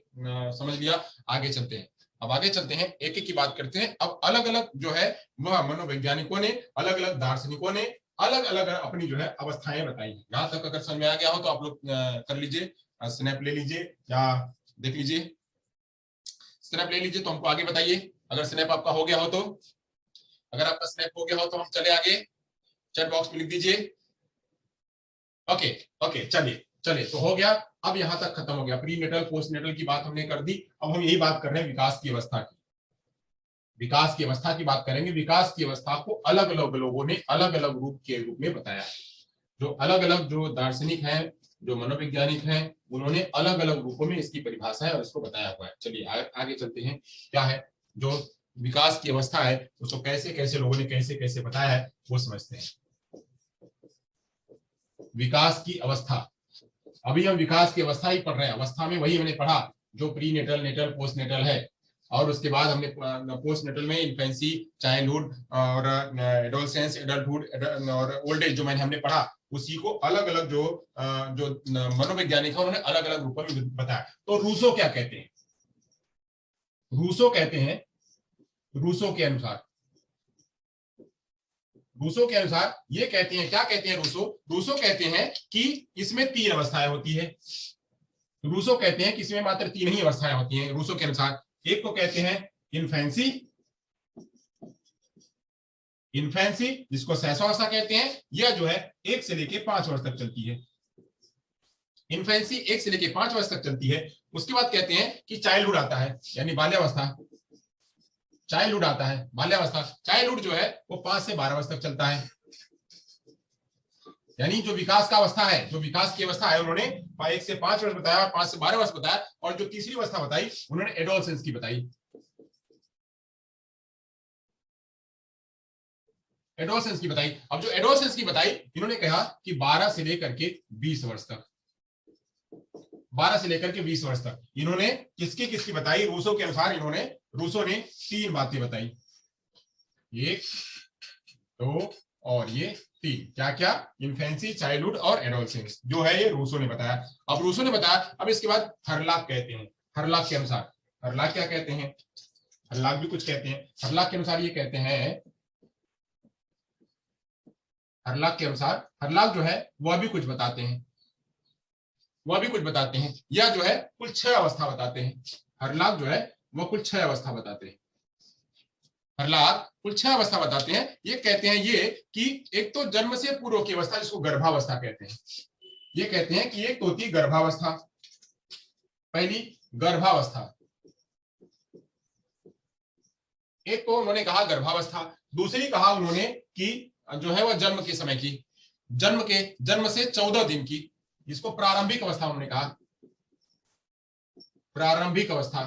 समझ लिया। आगे चलते हैं, अब आगे चलते हैं, एक एक की बात करते हैं। अब अलग अलग जो है वह मनोवैज्ञानिकों ने, अलग अलग दार्शनिकों ने अलग अलग अपनी जो है अवस्थाएं बताई हैं। यहाँ तक अगर समझ में आ गया हो तो आप लोग कर लीजिए, स्नैप ले लीजिए या देख लीजिए, स्नैप ले लीजिए तो हमको आगे बताइए अगर स्नैप आपका हो गया हो तो। अगर आपका स्नैप हो गया हो तो हम चले आगे, चैट बॉक्स में लिख दीजिए। ओके ओके, चलिए चलिए, तो हो गया। अब यहां तक खत्म हो गया, प्री नेटल पोस्ट नेटल की बात हमने कर दी। अब हम यही बात कर रहे हैं विकास की अवस्था की। विकास की अवस्था की बात करेंगे। विकास की अवस्था को अलग अलग लोगों ने अलग अलग रूप के रूप में बताया। जो अलग अलग जो दार्शनिक हैं, जो मनोवैज्ञानिक हैं, उन्होंने अलग अलग रूपों में इसकी परिभाषा है और इसको बताया हुआ है। चलिए आगे चलते हैं। क्या है जो विकास की अवस्था है, उसको कैसे कैसे लोगों ने कैसे कैसे बताया है वो समझते हैं। विकास की अवस्था, अभी हम विकास की अवस्था ही पढ़ रहे हैं। अवस्था में वही हमने पढ़ा जो prenatal, natal, postnatal है, और उसके बाद हमने पोस्ट नेटल में इन्फेंसी, चाइल्डहुड और एडोलसेंस, एडल्टहुड और ओल्ड एज जो हमने पढ़ा, उसी को अलग अलग जो मनोवैज्ञानिक है उन्होंने अलग अलग रूपों में बताया। तो रूसो क्या कहते हैं? रूसो कहते हैं, रूसो के अनुसार, रूसो के अनुसार ये कहते हैं, क्या कहते हैं रूसो? रूसो कहते हैं कि इसमें 3 अवस्थाएं होती है। रूसो कहते हैं कि इसमें मात्र 3 ही अवस्थाएं होती हैं रूसो के अनुसार। एक को कहते हैं इन्फेंसी, इन्फेंसी जिसको शैशवावस्था कहते हैं, यह जो है 1 से लेकर 5 वर्ष तक चलती है। इन्फेंसी 1 से लेकर 5 वर्ष तक चलती है। उसके बाद कहते हैं कि चाइल्डहुड आता है, यानी बाल्यावस्था। चाइल्डहुड आता है, बाल्यावस्था। चाइल्डहुड जो है वो 5 से 12 वर्ष तक चलता है। यानी जो विकास का अवस्था है, जो विकास की अवस्था है, उन्होंने 1 से 5 वर्ष बताया, 5 से 12 वर्ष बताया, और जो तीसरी अवस्था बताई उन्होंने एडोलसेंस की बताई। एडोलसेंस की बताई। अब जो एडोलसेंस की बताई, इन्होंने कहा कि 12 से लेकर के 20 वर्ष तक, 12 से लेकर के 20 वर्ष तक इन्होंने किसकी किसकी बताई? रूसो के अनुसार इन्होंने, रूसो ने 3 बातें बताई, 1, 2 और ये 3। क्या क्या? इन्फेंसी, चाइल्डहुड और एडोलसेंस, जो है ये रूसो ने बताया। अब रूसो ने बताया, अब इसके बाद हरलाक कहते हैं, हरलाक के अनुसार, हरलाक क्या कहते हैं? हरलाक भी कुछ कहते हैं। हरलाक के अनुसार ये कहते हैं, हरलाक के अनुसार, हरलाक जो है वह भी कुछ बताते हैं, वह भी कुछ बताते हैं। यह जो है कुल 6 अवस्था बताते हैं। हरलाक जो है वह कुल 6 अवस्था बताते हैं। हरलाक कुल 6 अवस्था बताते हैं। ये कहते हैं ये कि एक तो जन्म से पूर्व की अवस्था, जिसको गर्भावस्था कहते हैं। ये कहते हैं कि एक तो होती गर्भावस्था, पहली गर्भावस्था, एक तो उन्होंने कहा गर्भावस्था। दूसरी कहा उन्होंने कि जो है वह जन्म के समय की, जन्म से 14 दिन की, जिसको प्रारंभिक अवस्था उन्होंने कहा, प्रारंभिक अवस्था।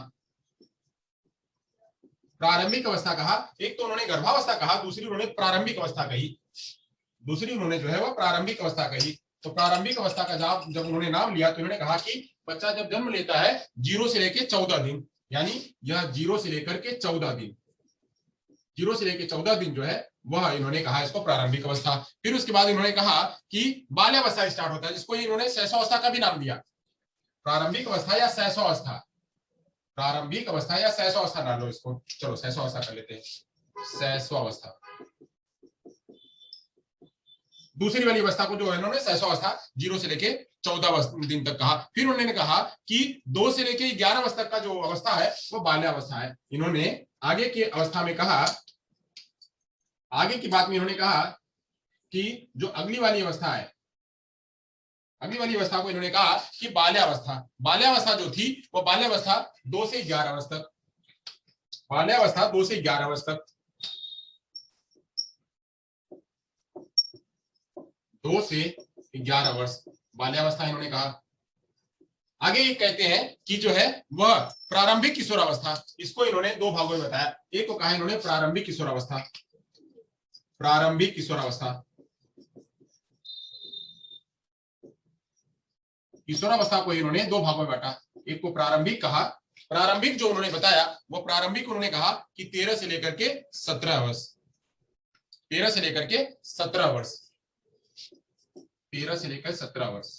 प्रारंभिक अवस्था कहा, एक तो उन्होंने गर्भावस्था कहा, दूसरी उन्होंने प्रारंभिक अवस्था कही, दूसरी उन्होंने जो है वह प्रारंभिक अवस्था कही। तो प्रारंभिक अवस्था का जब उन्होंने नाम लिया तो उन्होंने कहा कि बच्चा जब जन्म लेता है 0 से लेकर 14 दिन, यानी यह 0 से लेकर के 14 दिन, 0 से लेकर 14 दिन जो है वह इन्होंने कहा इसको प्रारंभिक अवस्था। फिर उसके बाद इन्होंने कहा कि बाल्यावस्था स्टार्ट होता है, जिसको इन्होंने शैशवावस्था का भी नाम दिया। प्रारंभिक अवस्था या शैशवावस्था, प्रारंभिक अवस्था या शैशवावस्था डालो इसको, चलो शैशवावस्था कर लेते हैं, शैशवावस्था। दूसरी वाली अवस्था को जो है इन्होंने शैशवावस्था 0 से लेके 14 दिन तक कहा। फिर उन्होंने कहा कि 2 से लेके 11 वर्ष तक का जो अवस्था है वो बाल्यावस्था है। इन्होंने आगे की अवस्था में कहा, आगे की बात में इन्होंने कहा कि जो अगली वाली अवस्था है, अगली वाली अवस्था को इन्होंने कहा कि बाल्यावस्था। बाल्यावस्था जो थी वो बाल्यावस्था 2 से 11 वर्ष तक, बाल्यावस्था 2 से 11 वर्ष तक, 2 से 11 वर्ष बाल्यावस्था इन्होंने कहा। आगे ये कहते हैं कि जो है वह प्रारंभिक किशोरावस्था, इसको इन्होंने 2 भागों में बताया। एक को कहा इन्होंने प्रारंभिक किशोरावस्था, प्रारंभिक किशोरावस्था, किशोरावस्था को इन्होंने 2 भागों में बांटा। एक को प्रारंभिक कहा, प्रारंभिक जो उन्होंने बताया वो प्रारंभिक उन्होंने कहा कि 13 से लेकर के 17 वर्ष, 13 से लेकर के 17 वर्ष, 13 से लेकर 17 वर्ष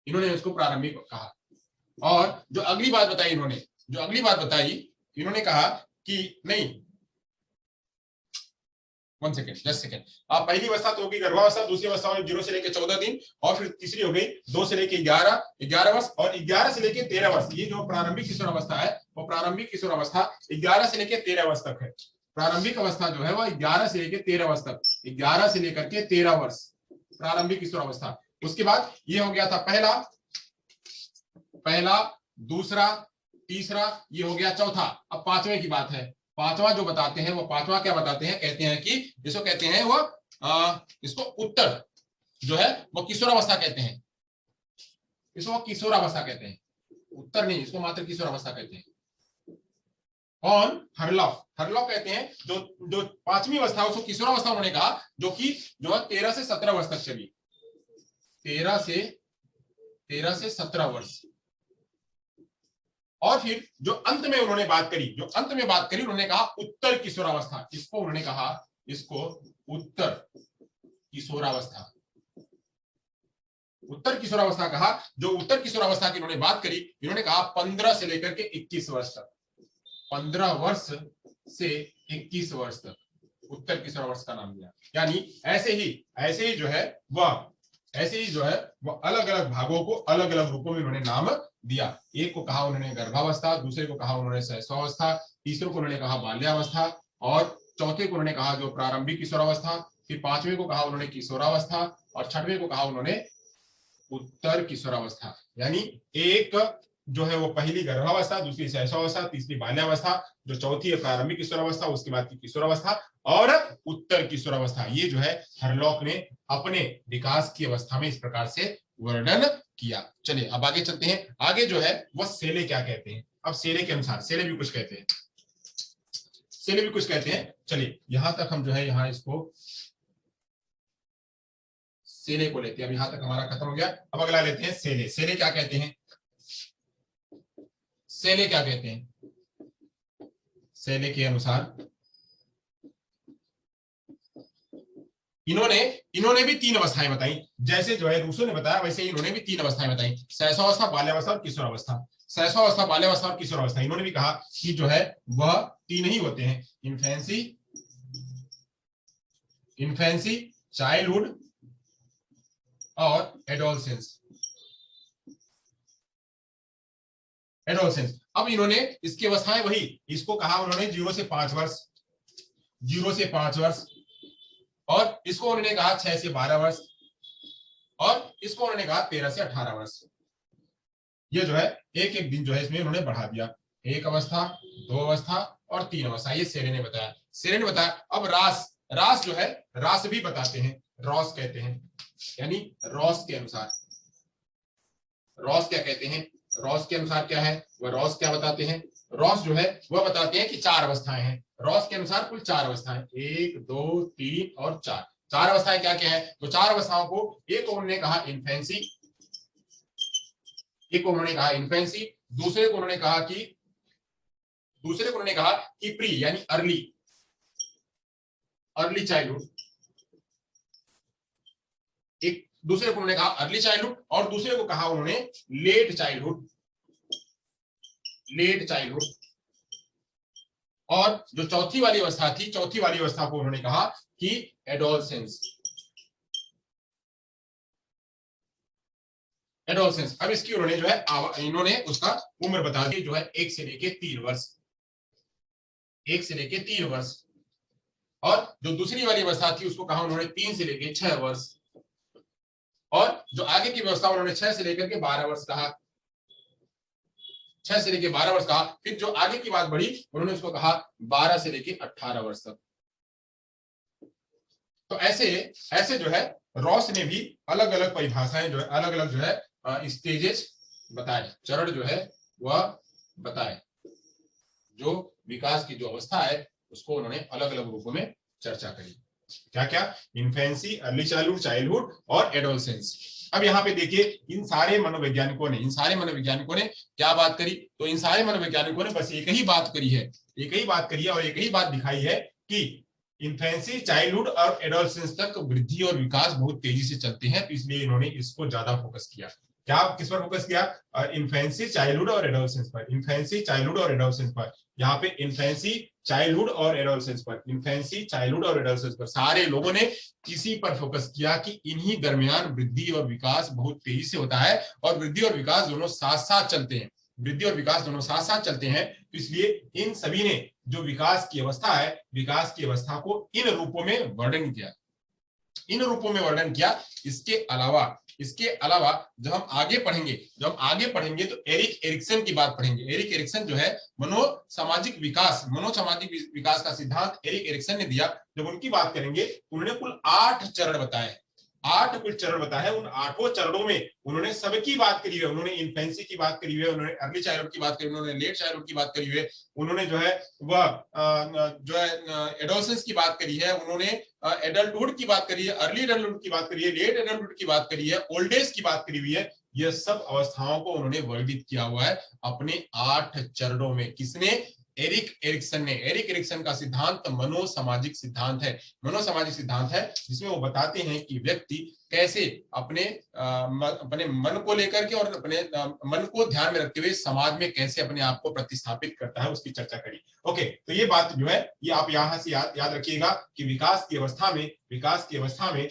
इन्होंने उसको प्रारंभिक कहा। और जो अगली बात बताई इन्होंने, जो अगली बात बताई इन्होंने कहा कि नहीं, 1 सेकेंड, 10 सेकेंड। आप पहली अवस्था तो होगी गर्भावस्था, दूसरी अवस्था होगी 0 से लेकर 14 दिन, और फिर तीसरी हो गई 2 से लेकर 11 वर्ष, और 11 से लेकर 13 वर्ष। ये जो प्रारंभिक किशोरावस्था है वो प्रारंभिक किशोरावस्था 11 से लेकर 13 वर्ष तक है। प्रारंभिक अवस्था जो है वह 11 से लेकर 13 वर्ष तक, 11 से लेकर के 13 वर्ष प्रारंभिक किशोरावस्था। उसके बाद ये हो गया था पहला, दूसरा, तीसरा, ये हो गया चौथा। अब पांचवें की बात है। पांचवा जो बताते हैं वो पांचवा क्या बताते हैं, कहते हैं कि जिसको कहते हैं वो इसको उत्तर जो है वो किशोरावस्था कहते हैं, इसको किशोरावस्था कहते हैं, उत्तर नहीं, इसको मात्र किशोरावस्था कहते हैं। कौन? हरलॉफ कहते हैं जो पांचवी अवस्था उसको किशोरावस्था उन्होंने कहा, जो कि जो है 13 से 17 वर्ष तक चली, 13 से 17 वर्ष। और फिर जो अंत में उन्होंने बात करी, उन्होंने कहा उत्तर किशोरावस्था, इसको उन्होंने कहा, इसको उत्तर किशोरावस्था, उत्तर किशोरावस्था कहा। जो उत्तर किशोरावस्था की उन्होंने बात करी, इन्होंने कहा 15 से लेकर के 21 वर्ष तक, 15 वर्ष से 21 वर्ष तक उत्तर किशोरावस्था का नाम दिया। यानी ऐसे ही जो है वह अलग अलग भागों को अलग अलग रूपों में उन्होंने नाम दिया। एक को कहा उन्होंने गर्भावस्था, दूसरे को कहा उन्होंने शैशवावस्था, तीसरे को उन्होंने कहा बाल्यावस्था, और चौथे को उन्होंने कहा जो प्रारंभिक किशोरावस्था, फिर पांचवें को कहा उन्होंने किशोरावस्था, और छठवें को कहा उन्होंने उत्तर किशोरावस्था। यानी एक जो है वो पहली गर्भावस्था, दूसरी शैशवावस्था, तीसरी बाल्यावस्था, जो चौथी है प्रारंभिक किशोरावस्था, उसके बाद की किशोरावस्था और उत्तर किशोरावस्था। ये जो है हरलॉक ने अपने विकास की अवस्था में इस प्रकार से वर्णन किया। चलिए अब आगे चलते हैं। आगे जो है वह सेले क्या कहते हैं। अब सेले के अनुसार सेले भी कुछ कहते हैं, चलिए यहां तक हम जो है यहाँ इसको सेले को लेते हैं। अब यहां तक हमारा खत्म हो गया। अब अगला लेते हैं सेले। सेले क्या कहते हैं? सेले के अनुसार इन्होंने भी 3 अवस्थाएं बताई। जैसे जो है रूसो ने बताया वैसे ही इन्होंने भी 3 अवस्थाएं बताई, शैशवावस्था, बाल्यावस्था और किशोरावस्था। शैशवावस्था, बाल्यावस्था और किशोरावस्था इन्होंने भी कहा कि जो है वह 3 ही होते हैं, इन्फेंसी, चाइल्डहुड और एडोलसेंस। अब इन्होंने इसकी अवस्थाएं वही, इसको कहा उन्होंने 0 से 5 वर्ष, और इसको उन्होंने कहा 6 से 12 वर्ष, और इसको उन्होंने कहा 13 से 18 वर्ष। ये जो है एक एक दिन जो है इसमें उन्होंने बढ़ा दिया, 1 अवस्था, 2 अवस्था और 3 अवस्था। ये सेले ने बताया। अब रास जो है, रास भी बताते हैं, रॉस कहते हैं। यानी रॉस के अनुसार, रॉस क्या कहते हैं, रॉस के अनुसार क्या है वह रॉस क्या बताते हैं? रॉस जो है वह बताते हैं कि 4 अवस्थाएं हैं। रॉस के अनुसार कुल 4 अवस्थाएं, 1, 2, 3 और 4। 4 अवस्थाएं क्या क्या है? तो 4 अवस्थाओं को एक उन्होंने कहा इन्फेंसी, दूसरे को उन्होंने कहा कि प्री यानी अर्ली चाइल्डहुड, एक दूसरे को उन्होंने कहा अर्ली चाइल्डहुड, और दूसरे को कहा उन्होंने लेट चाइल्डहुड। और जो चौथी वाली अवस्था थी, चौथी वाली अवस्था को उन्होंने कहा कि एडोलसेंस। अब इसकी उन्होंने जो है इन्होंने उसका उम्र बता दी, जो है 1 से लेके 3 वर्ष। और जो दूसरी वाली अवस्था थी उसको कहा उन्होंने 3 से लेके 6 वर्ष, और जो आगे की व्यवस्था उन्होंने 6 से लेकर के 12 वर्ष कहा, 6 से लेके 12 वर्ष कहा। फिर जो आगे की बात बढ़ी उन्होंने उसको कहा 12 से लेके 18 वर्ष तक। तो ऐसे जो है रॉस ने भी अलग अलग परिभाषाएं जो है, अलग अलग जो है स्टेजेस बताए, चरण जो है वह बताए। जो विकास की जो अवस्था है उसको उन्होंने अलग अलग रूपों में चर्चा करी। क्या क्या? इन्फेंसी, अर्ली चाइल्डहुड और एडोलसेंस। अब यहाँ पे देखिए इन सारे मनोवैज्ञानिकों ने क्या बात करी? तो इन सारे मनोवैज्ञानिकों ने बस एक ही बात करी है और एक ही बात दिखाई है कि इन्फेंसी, चाइल्डहुड और एडोलसेंस तक वृद्धि और विकास बहुत तेजी से चलते हैं, तो इसलिए इन्होंने इसको ज्यादा फोकस किया। क्या किस पर फोकस किया? इन्फेंसी, चाइल्डहुड और एडोलसेंस पर। यहाँ पे इन्फेंसी, चाइल्डहुड और एडोलसेंस पर सारे लोगों ने इसी पर फोकस किया कि इन्हीं दरमियान वृद्धि और विकास बहुत तेजी से होता है, और वृद्धि और विकास दोनों साथ साथ चलते हैं। वृद्धि और विकास दोनों साथ साथ चलते हैं, तो इसलिए इन सभी ने जो विकास की अवस्था है, विकास की अवस्था को इन रूपों में वर्णन किया, इन रूपों में वर्णन किया। इसके अलावा जब हम आगे पढ़ेंगे तो एरिक एरिक्सन की बात पढ़ेंगे। एरिक एरिक्सन जो है मनोसामाजिक विकास का सिद्धांत एरिक एरिक्सन ने दिया। जब उनकी बात करेंगे, उन्होंने कुल 8 चरण बताए, 8 कुल चरण बताए। उन 8 चरणों में उन्होंने सबकी बात करी है। उन्होंने इन्फेंसी की बात करी है, उन्होंने अर्ली चाइल्डहुड की बात करी, उन्होंने लेट चाइल्डहुड की बात करी है, उन्होंने जो है एडोलसेंस की बात करी है, उन्होंने एडल्टहुड की बात करी है, अर्ली एडल्टहुड की बात करी है, लेट एडल्टहुड की बात करी है, ओल्ड एज की बात करी हुई है। यह सब अवस्थाओं को उन्होंने वर्णित किया हुआ है अपने 8 चरणों में। किसने? एरिक एरिक्सन ने। एरिक एरिक्सन का सिद्धांत मनोसामाजिक सिद्धांत है, मनोसामाजिक सिद्धांत है, जिसमें वो बताते हैं कि व्यक्ति कैसे अपने मन को लेकर के और अपने मन को ध्यान में रखते हुए समाज में कैसे अपने आप को प्रतिस्थापित करता है, उसकी चर्चा करी। ओके, तो ये बात जो है ये आप यहां से याद रखिएगा कि विकास की अवस्था में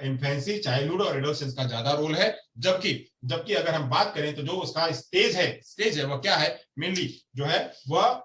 इन्फेंसी, चाइल्डहुड और एडोलसेंस का ज्यादा रोल है। जबकि अगर हम बात करें तो जो उसका स्टेज है वह क्या है? मेनली जो है वह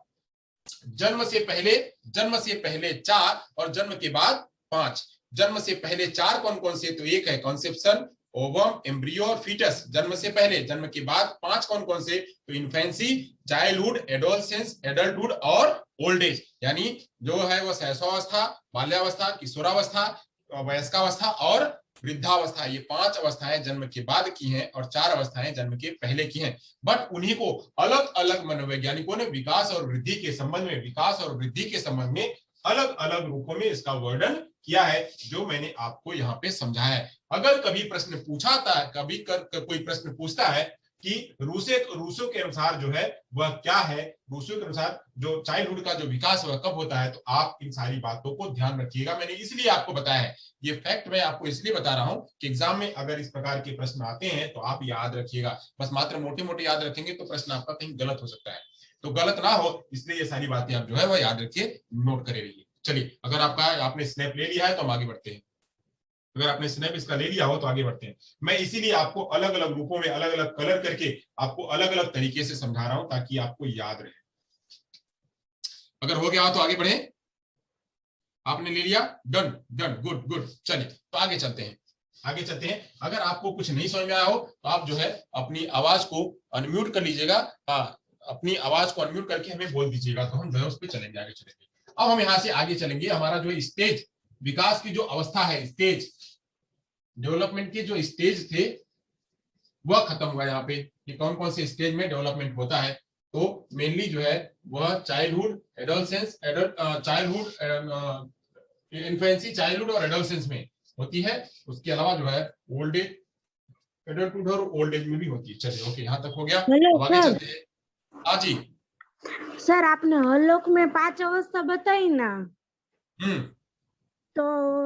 जन्म से पहले 4 और जन्म के बाद 5। जन्म से पहले 4 कौन कौन से? तो एक है कॉन्सेप्शन, ओवम, एम्ब्रियो और फीटस, जन्म से पहले। जन्म के बाद 5 कौन कौन से? तो इन्फेंसी, चाइल्डहुड, एडोलसेंस, एडल्टहुड और ओल्ड एज। यानी जो है वो शैशवावस्था, बाल्यावस्था, किशोरावस्था, वयस्कावस्था और वृद्धावस्था। ये 5 अवस्थाएं जन्म के बाद की हैं और 4 अवस्थाएं जन्म के पहले की हैं। बट उन्हीं को अलग अलग मनोवैज्ञानिकों ने विकास और वृद्धि के संबंध में अलग अलग रूपों में इसका वर्णन किया है, जो मैंने आपको यहाँ पे समझाया है। अगर कभी प्रश्न पूछाता है, कोई प्रश्न पूछता है कि रूसो के अनुसार जो है वह क्या है, रूसो के अनुसार जो चाइल्डहुड का जो विकास वह कब होता है, तो आप इन सारी बातों को ध्यान रखिएगा। मैंने इसलिए आपको बताया है, ये फैक्ट मैं आपको इसलिए बता रहा हूं कि एग्जाम में अगर इस प्रकार के प्रश्न आते हैं तो आप याद रखिएगा। बस मात्र मोटे मोटे याद रखेंगे तो प्रश्न आपका कहीं गलत हो सकता है, तो गलत ना हो इसलिए ये सारी बातें आप जो है वह याद रखिए, नोट करे रहिए। चलिए, अगर आपने स्नैप ले लिया है तो हम आगे बढ़ते हैं। अगर आपने स्नैप इसका ले लिया हो तो आगे बढ़ते हैं। मैं इसीलिए आपको अलग अलग रूपों में अलग अलग कलर करके आपको अलग अलग तरीके से समझा रहा हूं ताकि आपको याद रहे। अगर हो गया हो तो आगे बढ़े। आपने ले लिया? Done done, good good. चलिए तो आगे चलते हैं। अगर आपको कुछ नहीं समझ में आया हो तो आप जो है अपनी आवाज को अनम्यूट कर लीजिएगा। अपनी आवाज को अनम्यूट करके हमें बोल दीजिएगा, तो हम जो है उस पर चलेंगे, आगे चलेंगे। अब हम यहाँ से आगे चलेंगे। हमारा जो स्टेज, विकास की जो अवस्था है, स्टेज डेवलपमेंट के जो स्टेज थे वह खत्म हुआ यहाँ पे कि कौन कौन से स्टेज में डेवलपमेंट होता है। तो मेनली जो है वह चाइल्डहुड, एडोलसेंस, इन्फेंसी, चाइल्डहुड और एडोलसेंस में होती है। उसके अलावा जो है ओल्ड एज, एडल्टहुड और ओल्ड एज में भी होती है। चलिए, ओके, यहाँ तक हो गया। अब आगे चलते हैं। हाँ जी सर, आपने हरलोक में 5 अवस्था बताई ना, तो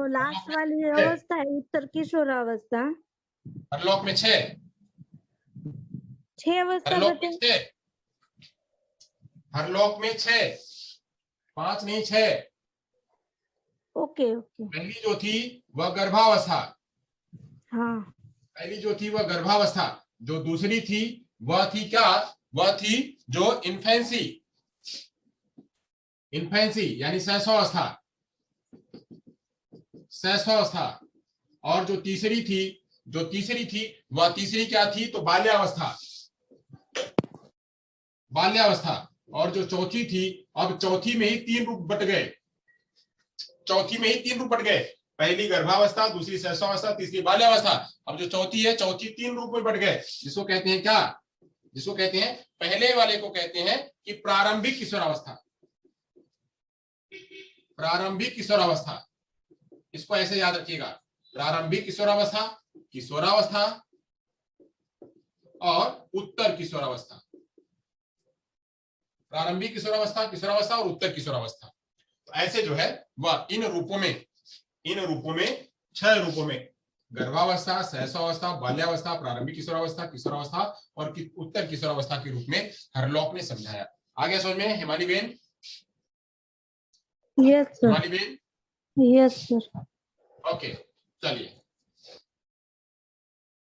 लास्ट वाली अवस्था है उत्तर किशोरावस्था। हरलोक में 6 अवस्था बताई। हरलोक में 6, 5 नहीं 6। ओके। पहली जो थी वह गर्भावस्था। हाँ, पहली जो थी वह गर्भावस्था। जो दूसरी थी वह थी क्या? वह थी जो इन्फेंसी यानी शैशवावस्था। और जो तीसरी थी वह तीसरी क्या थी? तो बाल्यावस्था। और जो चौथी थी, अब चौथी में ही 3 रूप बट गए। पहली गर्भावस्था, दूसरी शैशवावस्था, तीसरी बाल्यावस्था। अब जो चौथी है, चौथी 3 रूप में बट गए, जिसको कहते हैं क्या? जिसको कहते हैं, पहले वाले को कहते हैं कि प्रारंभिक किशोरावस्था। इसको ऐसे याद रखिएगा, प्रारंभिक किशोरावस्था और उत्तर किशोरावस्था। प्रारंभिक किशोरावस्था और उत्तर किशोरावस्था। तो ऐसे जो है वह इन रूपों में 6 रूपों में, गर्भावस्था, शैशवावस्था, बाल्यावस्था, प्रारंभिक किशोरावस्था और उत्तर किशोरावस्था के रूप में हरलॉक ने समझाया। आगे समझ में हिमाली बेन? Yes sir. हिमाली बेन? Yes sir. ओके, चलिए।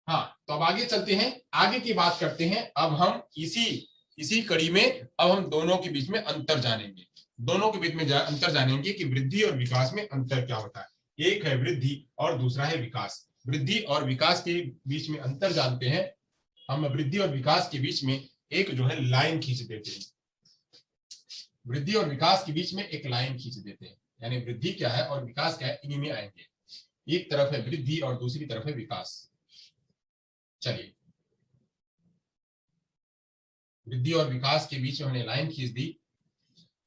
हाँ, तो अब आगे चलते हैं, आगे की बात करते हैं। अब हम इसी इसी कड़ी में अब हम दोनों के बीच में अंतर जानेंगे, दोनों के बीच में अंतर जानेंगे कि वृद्धि और विकास में अंतर क्या होता है। एक है वृद्धि और दूसरा है विकास। वृद्धि और विकास के बीच में अंतर जानते हैं हम। वृद्धि और विकास के बीच में एक जो है लाइन खींच देते हैं, वृद्धि और विकास के बीच में एक लाइन खींच देते हैं, यानी वृद्धि क्या है और विकास क्या है, इन्हीं में आएंगे। एक तरफ है वृद्धि और दूसरी तरफ है विकास। चलिए, वृद्धि और विकास के बीच में हमने लाइन खींच दी।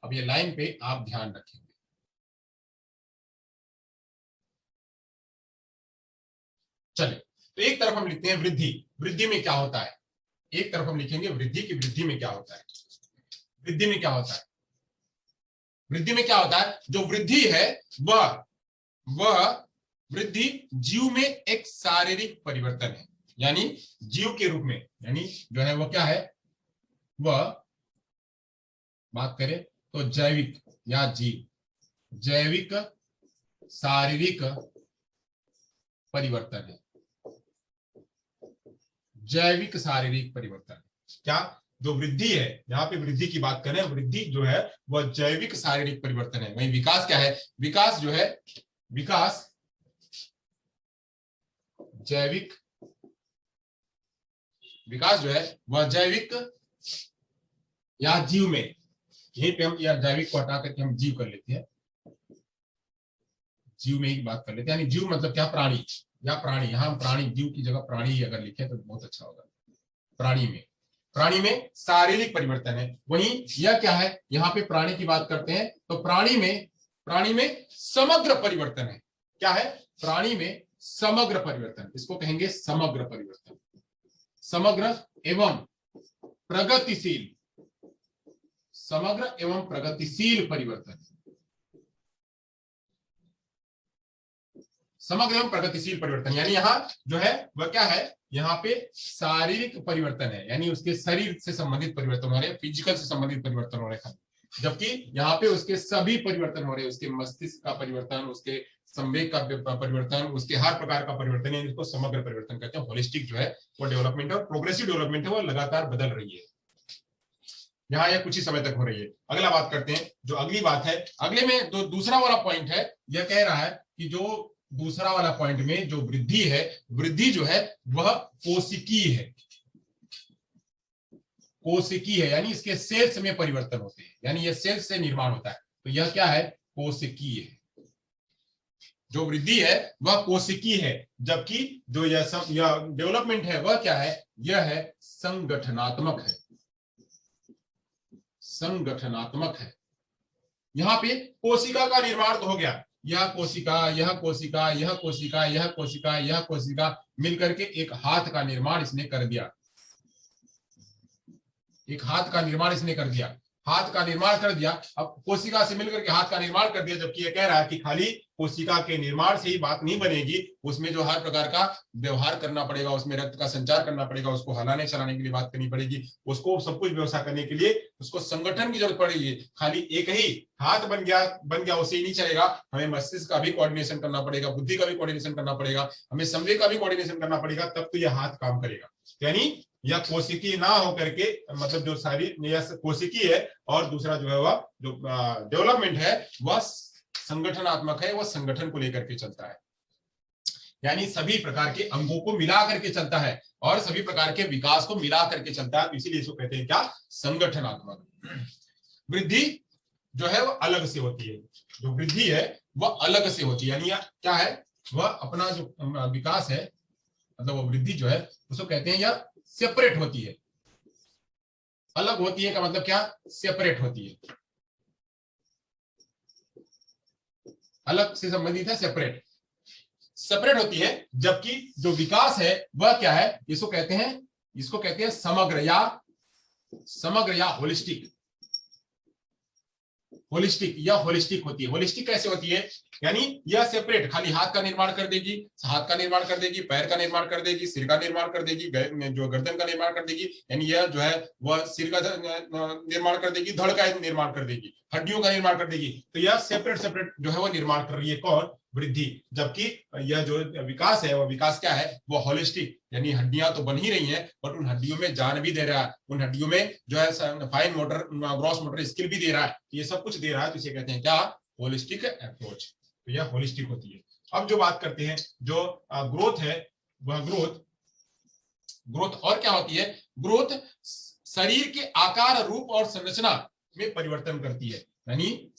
अब ये लाइन पे आप ध्यान रखेंगे। चलिए, तो एक तरफ हम लिखते हैं वृद्धि। वृद्धि में क्या होता है, एक तरफ हम लिखेंगे वृद्धि की वृद्धि में क्या होता है। वृद्धि में क्या होता है, वृद्धि में क्या होता है, जो वृद्धि है वह वृद्धि जीव में एक शारीरिक परिवर्तन है, यानी जीव के रूप में, यानी जो है वो क्या है, वह बात करें तो जैविक या जीव, जैविक शारीरिक परिवर्तन है। जैविक शारीरिक परिवर्तन क्या, जो वृद्धि है, यहाँ पे वृद्धि की बात करें, वृद्धि जो है वह जैविक शारीरिक परिवर्तन है। वहीं विकास क्या है, विकास जो है, विकास जैविक, विकास जो है वह जैविक या जीव में, यहीं पे हम या जैविक को हटा करके हम जीव कर लेते हैं, जीव में ही बात कर लेते हैं, यानी जीव मतलब क्या, प्राणी या प्राणी। यहां हम प्राणी, जीव की जगह प्राणी ही अगर लिखे तो बहुत अच्छा होगा। प्राणी में, प्राणी में शारीरिक परिवर्तन है। वहीं यह क्या है, यहाँ पे प्राणी की बात करते हैं तो प्राणी में समग्र परिवर्तन है। क्या है, प्राणी में समग्र परिवर्तन, इसको कहेंगे समग्र परिवर्तन। समग्र एवं प्रगतिशील, समग्र एवं प्रगतिशील परिवर्तन, समग्र एवं प्रगतिशील परिवर्तन, यानी यहाँ जो है वह क्या है, यहाँ पे शारीरिक परिवर्तन है, यानी उसके शरीर से संबंधित परिवर्तन हो रहे हैं, फिजिकल से संबंधित परिवर्तन हो रहे हैं, जबकि यहाँ पे उसके सभी परिवर्तन हो रहे हैं, उसके मस्तिष्क का परिवर्तन, उसके संवेग का परिवर्तन, उसके हर प्रकार का परिवर्तन है, इसको समग्र परिवर्तन कहते हैं। होलिस्टिक जो है वो डेवलपमेंट है, प्रोग्रेसिव डेवलपमेंट है, वो लगातार बदल रही है। यहाँ यह कुछ ही समय तक हो रही है। अगला बात करते हैं, जो अगली बात है, अगले में जो दूसरा वाला पॉइंट है, यह कह रहा है कि जो दूसरा वाला पॉइंट में जो वृद्धि है, वृद्धि जो है वह कोशिकीय है, कोशिकीय है, यानी इसके सेल्स में परिवर्तन होते हैं, यानी यह सेल्स से निर्माण होता है, तो यह क्या है, कोशिकीय है। जो वृद्धि है वह कोशिकीय है, जबकि जो यह डेवलपमेंट है वह क्या है, यह है संगठनात्मक है, संगठनात्मक है। यहाँ पे कोशिका का निर्माण तो हो गया, यह कोशिका, यह कोशिका, यह कोशिका, यह कोशिका, यह कोशिका मिलकर के एक हाथ का निर्माण इसने कर दिया, एक हाथ का निर्माण इसने कर दिया, हाथ का निर्माण कर दिया। अब कोशिका से मिलकर के हाथ का निर्माण कर दिया, जबकि यह कह रहा है कि खाली कोशिका के निर्माण से ही बात नहीं बनेगी, उसमें जो हर प्रकार का व्यवहार करना पड़ेगा, उसमें रक्त का संचार करना पड़ेगा, उसको हलाने चलाने के लिए बात करनी पड़ेगी, उसको सब कुछ व्यवस्था करने के लिए उसको संगठन की जरूरत पड़ेगी। खाली एक ही हाथ बन गया उससे ही नहीं चलेगा, हमें मस्तिष्क का भी कोऑर्डिनेशन करना पड़ेगा, बुद्धि का भी कोऑर्डिनेशन करना पड़ेगा, हमें संवेग का भी कोऑर्डिनेशन करना पड़ेगा, तब तो यह हाथ काम करेगा। यानी या कोशिकीय ना होकर के, मतलब जो सारी कोशिकीय है, और दूसरा जो है वह जो डेवलपमेंट है वह संगठनात्मक है, वह संगठन को लेकर के चलता है, यानी सभी प्रकार के अंगों को मिला करके चलता है और सभी प्रकार के विकास को मिला करके चलता है, तो इसीलिए इसको कहते हैं क्या, संगठनात्मक। वृद्धि जो है वह अलग से होती है, जो वृद्धि है वह अलग से होती है, यानी क्या है, वह अपना जो विकास है, मतलब वो वृद्धि जो है उसको कहते हैं या सेपरेट होती है, अलग होती है का मतलब क्या, सेपरेट होती है, अलग से संबंधित है, सेपरेट, सेपरेट होती है। जबकि जो विकास है वह क्या है, इसको कहते हैं समग्र या होलिस्टिक, होलिस्टिक, यह होलिस्टिक होती है। होलिस्टिक कैसे होती है, यानी यह सेपरेट खाली हाथ का निर्माण कर देगी, हाथ का निर्माण कर देगी, पैर का निर्माण कर देगी, सिर का निर्माण कर देगी, जो गर्दन का निर्माण कर देगी, यानी यह जो है वह सिर का निर्माण कर देगी, धड़ का निर्माण कर देगी, हड्डियों का निर्माण कर देगी। तो यह सेपरेट सेपरेट जो है वो निर्माण कर रही है, कौन, वृद्धि। जबकि यह जो विकास है वह विकास क्या है, वो होलिस्टिक, यानी हड्डियां तो बन ही रही हैं बट उन हड्डियों में जान भी दे रहा है, उन हड्डियों में जो है fine motor, gross motor skill भी दे रहा है, ये सब कुछ दे रहा है। तो इसे कहते हैं क्या, होलिस्टिक अप्रोच। तो यह होलिस्टिक होती है। अब जो बात करते हैं, जो ग्रोथ है, वह ग्रोथ और क्या होती है, ग्रोथ शरीर के आकार, रूप और संरचना में परिवर्तन करती है, यानी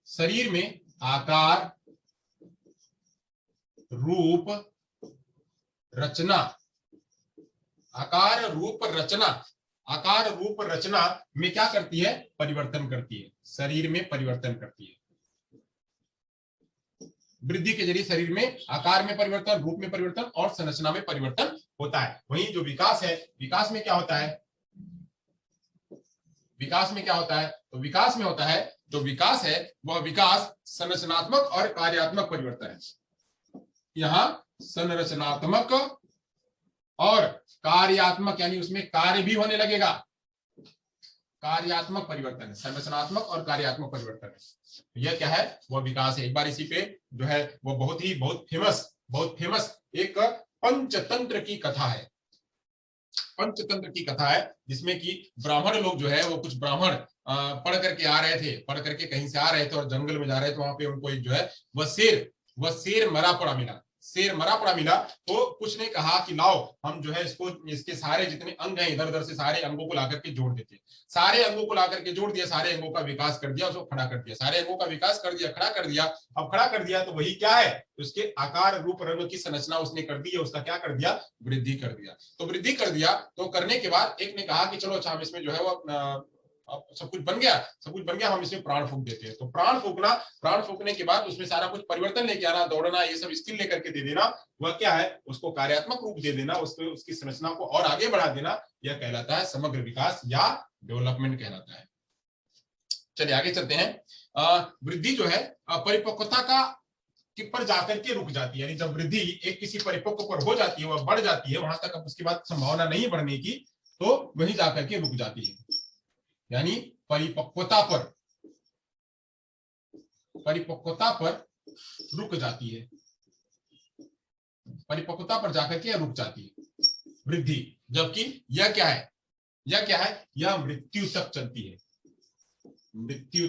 शरीर में आकार, रूप, रचना, आकार रूप रचना में क्या करती है, परिवर्तन करती है, शरीर में परिवर्तन करती है। वृद्धि के जरिए शरीर में आकार में परिवर्तन, रूप में परिवर्तन और संरचना में परिवर्तन होता है। वहीं जो विकास है, विकास में क्या होता है, विकास में क्या होता है, तो विकास में होता है, जो विकास है वह विकास संरचनात्मक और कार्यात्मक परिवर्तन है। यहाँ संरचनात्मक और कार्यात्मक, यानी उसमें कार्य भी होने लगेगा, कार्यात्मक परिवर्तन है, संरचनात्मक और कार्यात्मक परिवर्तन है। यह क्या है, वह विकास है। एक बार इसी पे जो है वो बहुत फेमस एक पंचतंत्र की कथा है, पंचतंत्र की कथा है, जिसमें कि ब्राह्मण लोग जो है वो कुछ ब्राह्मण पढ़ करके आ रहे थे, पढ़ करके कहीं से आ रहे थे और जंगल में जा रहे थे। वहां पे उनको एक जो है वह शेर मरा पड़ा मिला, शेर मरा पड़ा मिला। तो कुछ ने कहा कि लाओ हम जो है इसके सारे जितने अंग हैं इधर उधर से सारे अंगों को ला करके जोड़ देते, सारे अंगों को ला करके जोड़ दिया, सारे अंगों का विकास कर दिया, उसको खड़ा कर दिया, सारे अंगों का विकास कर दिया, खड़ा कर दिया। अब खड़ा कर दिया तो वही क्या है, उसके आकार, रूप, रंग की संरचना उसने कर दी है, उसका क्या कर दिया, वृद्धि कर दिया। तो वृद्धि कर दिया, तो करने के बाद एक ने कहा कि चलो अच्छा हम इसमें जो है वो सब कुछ बन गया, हम इसमें प्राण फूंक देते हैं। तो प्राण फूंकने के बाद उसमें सारा कुछ परिवर्तन लेके आना, दौड़ना, ये सब स्किल लेकर के दे देना, वह क्या है, उसको कार्यात्मक रूप दे देना, उसकी संरचना को और आगे बढ़ा देना, यह कहलाता है समग्र विकास या डेवलपमेंट कहलाता है। चलिए आगे चलते हैं। वृद्धि जो है परिपक्वता का पर जाकर के रुक जाती है, यानी जब वृद्धि एक किसी परिपक्व पर हो जाती है, वह बढ़ जाती है, वहां तक अब उसके बाद संभावना नहीं बढ़ने की, तो वही जाकर के रुक जाती है, यानी परिपक्वता पर रुक जाती है, परिपक्वता पर जाकर के रुक जाती है वृद्धि। जबकि यह क्या है, यह मृत्यु तक चलती है, मृत्यु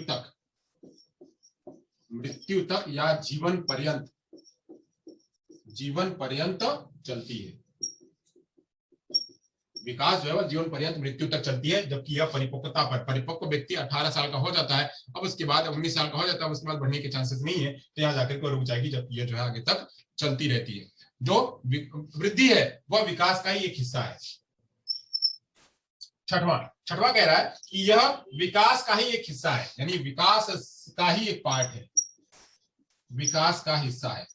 तक या जीवन पर्यंत चलती है। विकास जो है वह जीवन पर्यंत मृत्यु तक चलती है। जबकि यह परिपक्वता पर, परिपक्व व्यक्ति 18 साल का हो जाता है, अब उसके बाद 19 साल का हो जाता है, उसके बाद बढ़ने के चांसेस नहीं है, तो यहाँ जाकर के रुक जाएगी, जबकि यह जो है आगे तक चलती रहती है। जो वृद्धि है वह विकास का ही एक हिस्सा है। छठवां कह रहा है कि यह विकास का ही एक हिस्सा है, यानी विकास का ही एक पार्ट है, विकास का हिस्सा है।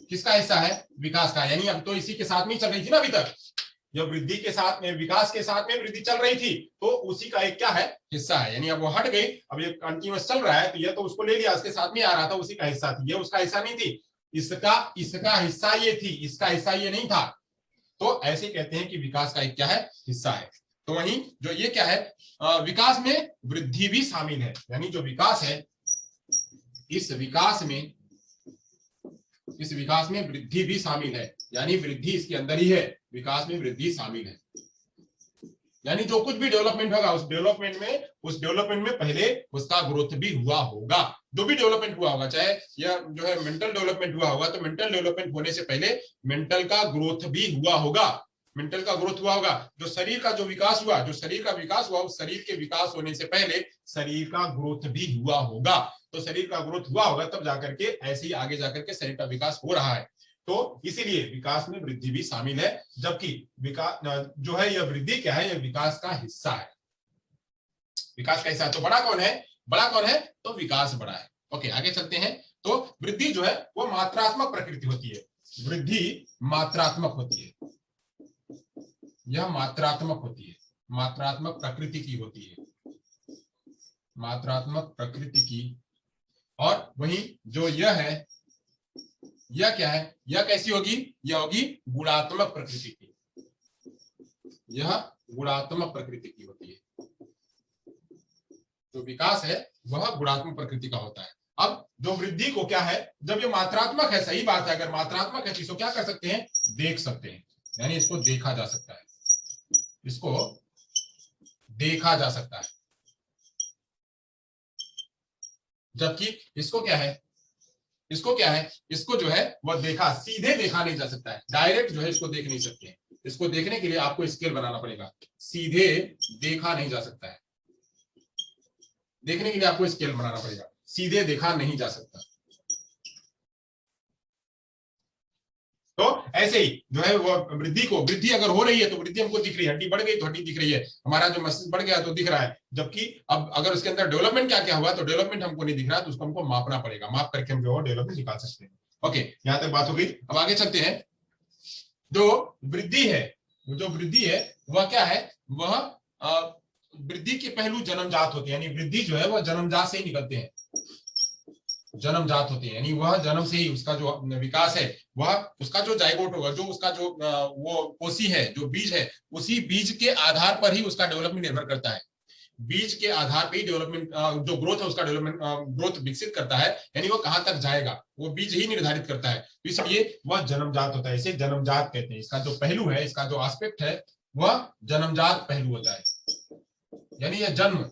किसका हिस्सा है, विकास का। यानी अब तो इसी के साथ में चल रही थी ना अभी तक, जब वृद्धि के साथ में, विकास के साथ में वृद्धि चल रही थी, तो उसी का एक क्या है, हिस्सा है। यानी अब वो हट गई, अब ये कंटिन्यूअस चल रहा है, तो ये तो उसको ले लिया, उसके साथ में आ रहा था, उसी का हिस्सा थी, ये उसका हिस्सा नहीं थी, इसका हिस्सा ये थी, इसका हिस्सा ये नहीं था। तो ऐसे कहते हैं कि विकास का एक क्या है, हिस्सा है। तो वहीं जो ये क्या है, विकास में वृद्धि भी शामिल है, यानी जो विकास है, इस विकास में वृद्धि भी शामिल है, यानी वृद्धि इसके अंदर ही है, विकास में वृद्धि शामिल है। यानी जो कुछ भी डेवलपमेंट होगा, उस डेवलपमेंट में पहले उसका ग्रोथ भी हुआ होगा। जो भी डेवलपमेंट हुआ होगा, चाहे यह जो है मेंटल डेवलपमेंट हुआ होगा, तो मेंटल डेवलपमेंट होने से पहले मेंटल का ग्रोथ भी हुआ होगा, मेंटल का ग्रोथ हुआ होगा। जो शरीर का विकास हुआ, उस शरीर के विकास होने से पहले शरीर का ग्रोथ भी हुआ होगा। तो शरीर का ग्रोथ हुआ होगा, तब जाकर के ऐसे ही आगे जाकर के शरीर का विकास हो रहा है। तो इसीलिए विकास में वृद्धि भी शामिल है, जबकि विकास जो है, यह वृद्धि क्या है, यह विकास का हिस्सा है, विकास का हिस्सा। तो बड़ा कौन है, तो विकास बड़ा है। ओके, आगे चलते हैं। तो वृद्धि जो है वो मात्रात्मक प्रकृति होती है, वृद्धि मात्रात्मक होती है, यह मात्रात्मक होती है। मात्रात्मक प्रकृति की होती है, मात्रात्मक प्रकृति की। और वही जो यह है, यह क्या है, यह कैसी होगी, यह होगी गुणात्मक प्रकृति की, यह गुणात्मक प्रकृति की होती है। जो विकास है वह गुणात्मक प्रकृति का होता है। अब जो वृद्धि को क्या है, जब ये मात्रात्मक है, सही बात है, अगर मात्रात्मक है तो इसको क्या कर सकते हैं, देख सकते हैं, यानी इसको देखा जा सकता है, इसको देखा जा सकता है। जबकि इसको क्या है, इसको क्या है, इसको जो है वह देखा, सीधे देखा नहीं जा सकता है, डायरेक्ट जो है इसको देख नहीं सकते हैं। इसको देखने के लिए आपको स्केल बनाना पड़ेगा, सीधे देखा नहीं जा सकता है, देखने के लिए आपको स्केल बनाना पड़ेगा, सीधे देखा नहीं जा सकता। तो ऐसे ही जो है वो वृद्धि को, वृद्धि अगर हो रही है तो वृद्धि हमको दिख रही है, हड्डी बढ़ गई तो हड्डी दिख रही है, हमारा जो मस्तिष्क बढ़ गया तो दिख रहा है। जबकि अब अगर उसके अंदर डेवलपमेंट क्या क्या हुआ तो डेवलपमेंट हमको नहीं दिख रहा, तो उसको हमको मापना पड़ेगा, माप करके हम जो है डेवलपमेंट निकाल सकते हैं। ओके, यहाँ तक बात हो गई। अब आगे चलते हैं। जो वृद्धि है, जो वृद्धि है वह क्या है, वह वृद्धि के पहलू जन्मजात होते हैं, यानी वृद्धि जो है वह जन्मजात से ही निकलते हैं, जन्मजात होते हैं, यानी वह जन्म से ही उसका जो विकास है, वह उसका जो जाइगोट होगा, जो उसका जो वो कोसी है, जो बीज है, उसी बीज के आधार पर ही उसका डेवलपमेंट निर्भर करता है। बीज के आधार पर ही डेवलपमेंट, जो ग्रोथ है उसका डेवलपमेंट, ग्रोथ विकसित करता है, यानी वो कहां तक जाएगा वो बीज ही निर्धारित करता है। तो इसलिए वह जन्मजात होता है, इसे जन्मजात कहते हैं। इसका जो पहलू है, इसका जो एस्पेक्ट है वह जन्मजात पहलू होता है, यानी यह जन्म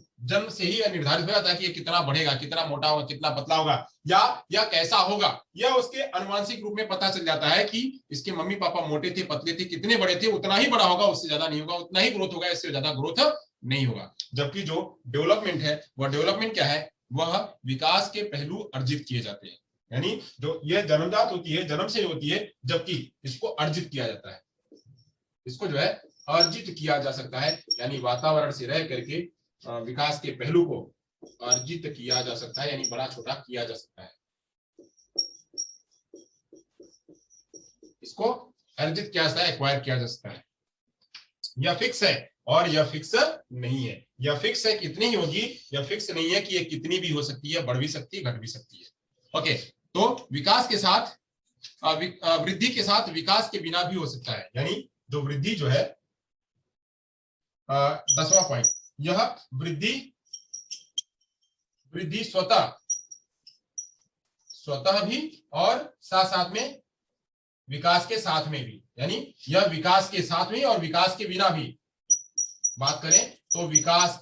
से ही निर्धारित हो जाता है कि ये कितना बढ़ेगा, कितना मोटा होगा, कितना पतला होगा, या कैसा होगा। यह उसके अनुवांशिक रूप में पता चल जाता है कि इसके मम्मी पापा मोटे थे, पतले थे, कितने बड़े थे, उतना ही बड़ा होगा, उससे ज्यादा नहीं होगा, उतना ही ग्रोथ होगा, इससे ज्यादा ग्रोथ नहीं होगा। जबकि जो डेवलपमेंट है, वह डेवलपमेंट क्या है, वह विकास के पहलू अर्जित किए जाते हैं, यानी जो यह जन्मजात होती है, जन्म से होती है, जबकि इसको अर्जित किया जाता है, इसको जो है अर्जित किया जा सकता है, यानी वातावरण से रह करके विकास के पहलू को अर्जित किया जा सकता है, यानी बड़ा छोटा किया जा सकता है, इसको अर्जित किया जा सकता है, एक्वायर किया जा सकता है। यह फिक्स है और यह फिक्स नहीं है, यह फिक्स है कितनी ही होगी, यह फिक्स नहीं है कि यह कितनी भी हो सकती है, बढ़ भी सकती है, घट भी सकती है। ओके, तो विकास के साथ वृद्धि के साथ विकास के बिना भी हो सकता है, यानी जो वृद्धि जो है 10वां पॉइंट, यह वृद्धि स्वतः भी और साथ साथ में विकास के साथ में भी, यानी यह विकास के साथ में और विकास के बिना भी बात करें तो विकास